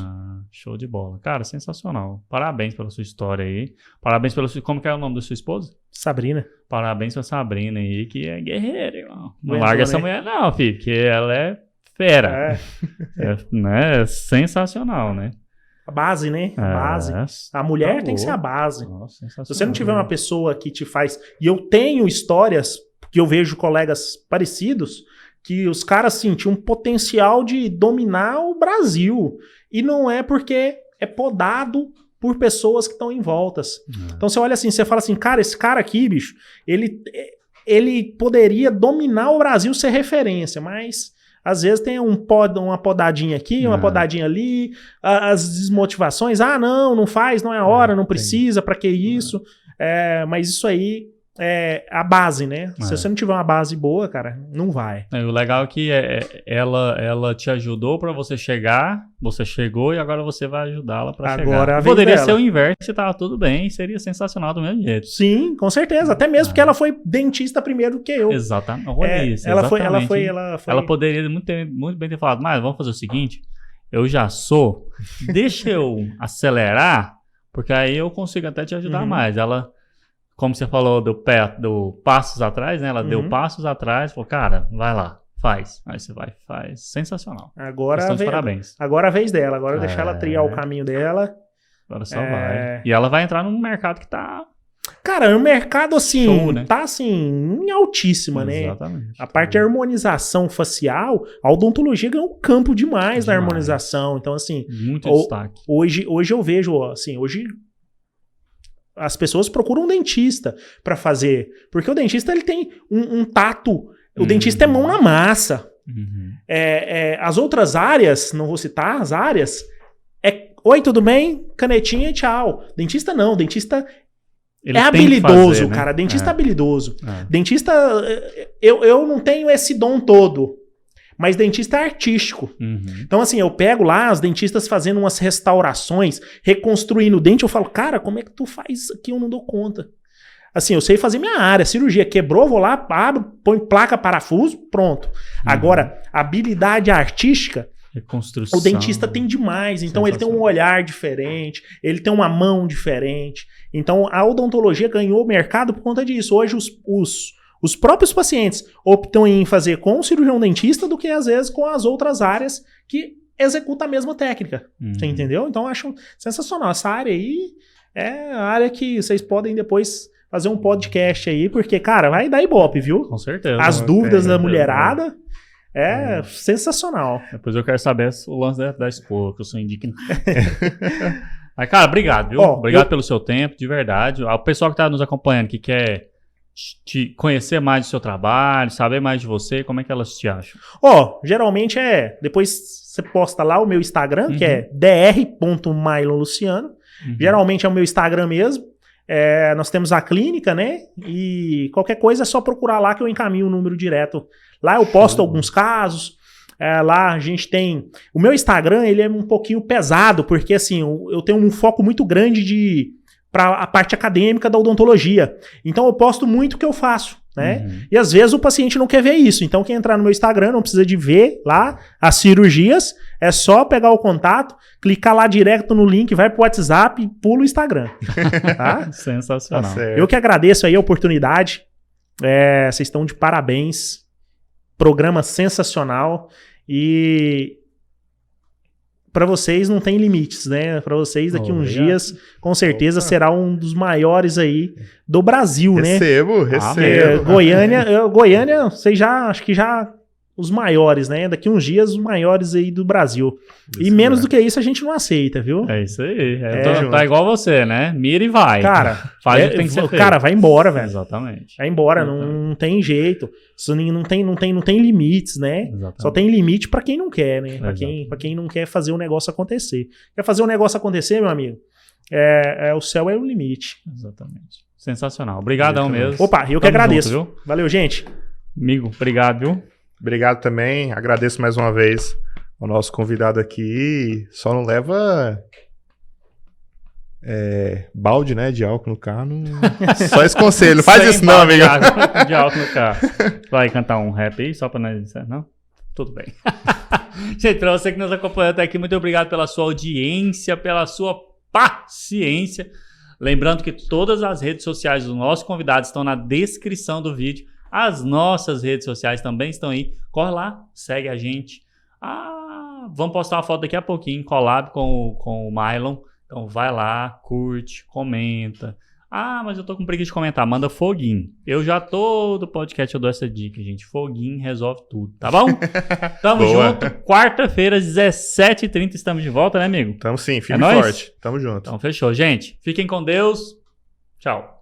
Show de bola. Cara, sensacional. Parabéns pela sua história aí. Parabéns pela sua... Como que é o nome da sua esposa? Sabrina. Parabéns pra Sabrina aí, que é guerreira, irmão. Não Aguentou, larga essa né? mulher não, filho, porque ela é fera. Né? Sensacional, né? A base, né? A base. A mulher tem que ser a base. Nossa, se você não tiver uma pessoa que te faz... E eu tenho histórias que eu vejo colegas parecidos que os caras, assim, tinham um potencial de dominar o Brasil. E não é porque é podado por pessoas que estão em voltas. Então você olha assim, você fala assim, cara, esse cara aqui, bicho, ele poderia dominar o Brasil, ser referência, mas às vezes tem uma podadinha aqui, uma podadinha ali, as desmotivações, não faz, não é a hora, não precisa, pra que isso? Mas isso aí é a base, né? Se você não tiver uma base boa, cara, não vai. O legal é que ela te ajudou pra você chegar, você chegou e agora você vai ajudá-la pra chegar. Poderia ser o inverso e tava tudo bem, seria sensacional do mesmo jeito. Sim, com certeza. Até mesmo porque ela foi dentista primeiro do que eu. Exatamente. Olha isso. Ela poderia muito bem ter falado, mas vamos fazer o seguinte, eu já sou, deixa eu acelerar, porque aí eu consigo até te ajudar mais. Ela... Como você falou do passos atrás, né? Ela deu passos atrás, falou, cara, vai lá, faz. Aí você vai, faz. Sensacional. Parabéns. Agora é a vez dela, agora deixar ela trilhar o caminho dela. Agora só vai. E ela vai entrar num mercado que tá... Cara, o mercado, assim, show, né? tá, assim, em altíssima, né? Exatamente. A parte de harmonização facial, a odontologia ganhou um campo demais na harmonização. Então, assim... Muito destaque. Hoje eu vejo, assim, hoje... As pessoas procuram um dentista para fazer. Porque o dentista ele tem um tato. O dentista é mão na massa. As outras áreas, não vou citar as áreas, oi, tudo bem? Canetinha e tchau. Dentista não. Dentista ele é habilidoso, fazer, né? Cara. Dentista é habilidoso. Dentista, eu não tenho esse dom todo. Mas dentista é artístico. Então, assim, eu pego lá os dentistas fazendo umas restaurações, reconstruindo o dente, eu falo, cara, como é que tu faz isso aqui? Eu não dou conta. Assim, eu sei fazer minha área, cirurgia, quebrou, vou lá, abro, põe placa, parafuso, pronto. Agora, habilidade artística, reconstrução, o dentista tem demais. Então, ele tem um olhar diferente, ele tem uma mão diferente. Então, a odontologia ganhou mercado por conta disso. Hoje, os próprios pacientes optam em fazer com o cirurgião dentista do que, às vezes, com as outras áreas que executam a mesma técnica. Você entendeu? Então, eu acho sensacional. Essa área aí é a área que vocês podem depois fazer um podcast aí, porque, cara, vai dar ibope, viu? Com certeza. As dúvidas da mulherada é sensacional. Depois eu quero saber o lance da escola, que eu sou indigno. Mas, cara, obrigado, viu? Obrigado pelo seu tempo, de verdade. O pessoal que tá nos acompanhando, que quer te conhecer mais do seu trabalho, saber mais de você, como é que elas te acham? Geralmente depois você posta lá o meu Instagram, que é dr.mylonluciano. Geralmente é o meu Instagram mesmo. Nós temos a clínica, né? E qualquer coisa é só procurar lá que eu encaminho o número direto. Lá eu posto alguns casos. Lá a gente tem... O meu Instagram, ele é um pouquinho pesado, porque assim, eu tenho um foco muito grande para a parte acadêmica da odontologia. Então eu posto muito o que eu faço, né? E às vezes o paciente não quer ver isso. Então quem entrar no meu Instagram não precisa de ver lá as cirurgias, é só pegar o contato, clicar lá direto no link, vai pro WhatsApp e pula o Instagram. Tá? Sensacional. Tá, eu que agradeço aí a oportunidade. Vocês estão de parabéns. Programa sensacional. E para vocês não tem limites, né? Para vocês daqui uns dias, com certeza será um dos maiores aí do Brasil, né? Recebo. Goiânia, vocês acho que já os maiores, né? Daqui uns dias, os maiores aí do Brasil. E menos do que isso a gente não aceita, viu? É isso aí. Tá igual você, né? Mira e vai. Cara, faz o que tem que ser feito. Cara, vai embora, velho. Exatamente. Vai embora, não tem jeito. Isso não tem limites, né? Exatamente. Só tem limite pra quem não quer, né? Pra quem não quer fazer o negócio acontecer. Quer fazer o negócio acontecer, meu amigo? O céu é o limite. Exatamente. Sensacional. Obrigadão mesmo. Opa, eu que agradeço. Junto, viu? Valeu, gente. Amigo, obrigado, viu? Obrigado também. Agradeço mais uma vez ao nosso convidado aqui. Só não leva balde, né, de álcool no carro. Só esse conselho. Não faz isso não, amigo. De álcool no carro. Vai cantar um rap aí só pra nós... Não? Tudo bem. Gente, pra você que nos acompanhou até aqui, muito obrigado pela sua audiência, pela sua paciência. Lembrando que todas as redes sociais dos nossos convidados estão na descrição do vídeo. As nossas redes sociais também estão aí. Corre lá, segue a gente. Vamos postar uma foto daqui a pouquinho, collab com o Mylon. Então vai lá, curte, comenta. Mas eu tô com preguiça de comentar. Manda foguinho. Eu já todo podcast eu dou essa dica, gente. Foguinho resolve tudo, tá bom? Tamo junto. Quarta-feira, às 17h30, estamos de volta, né, amigo? Tamo sim, firme e forte. Tamo junto. Então fechou, gente. Fiquem com Deus. Tchau.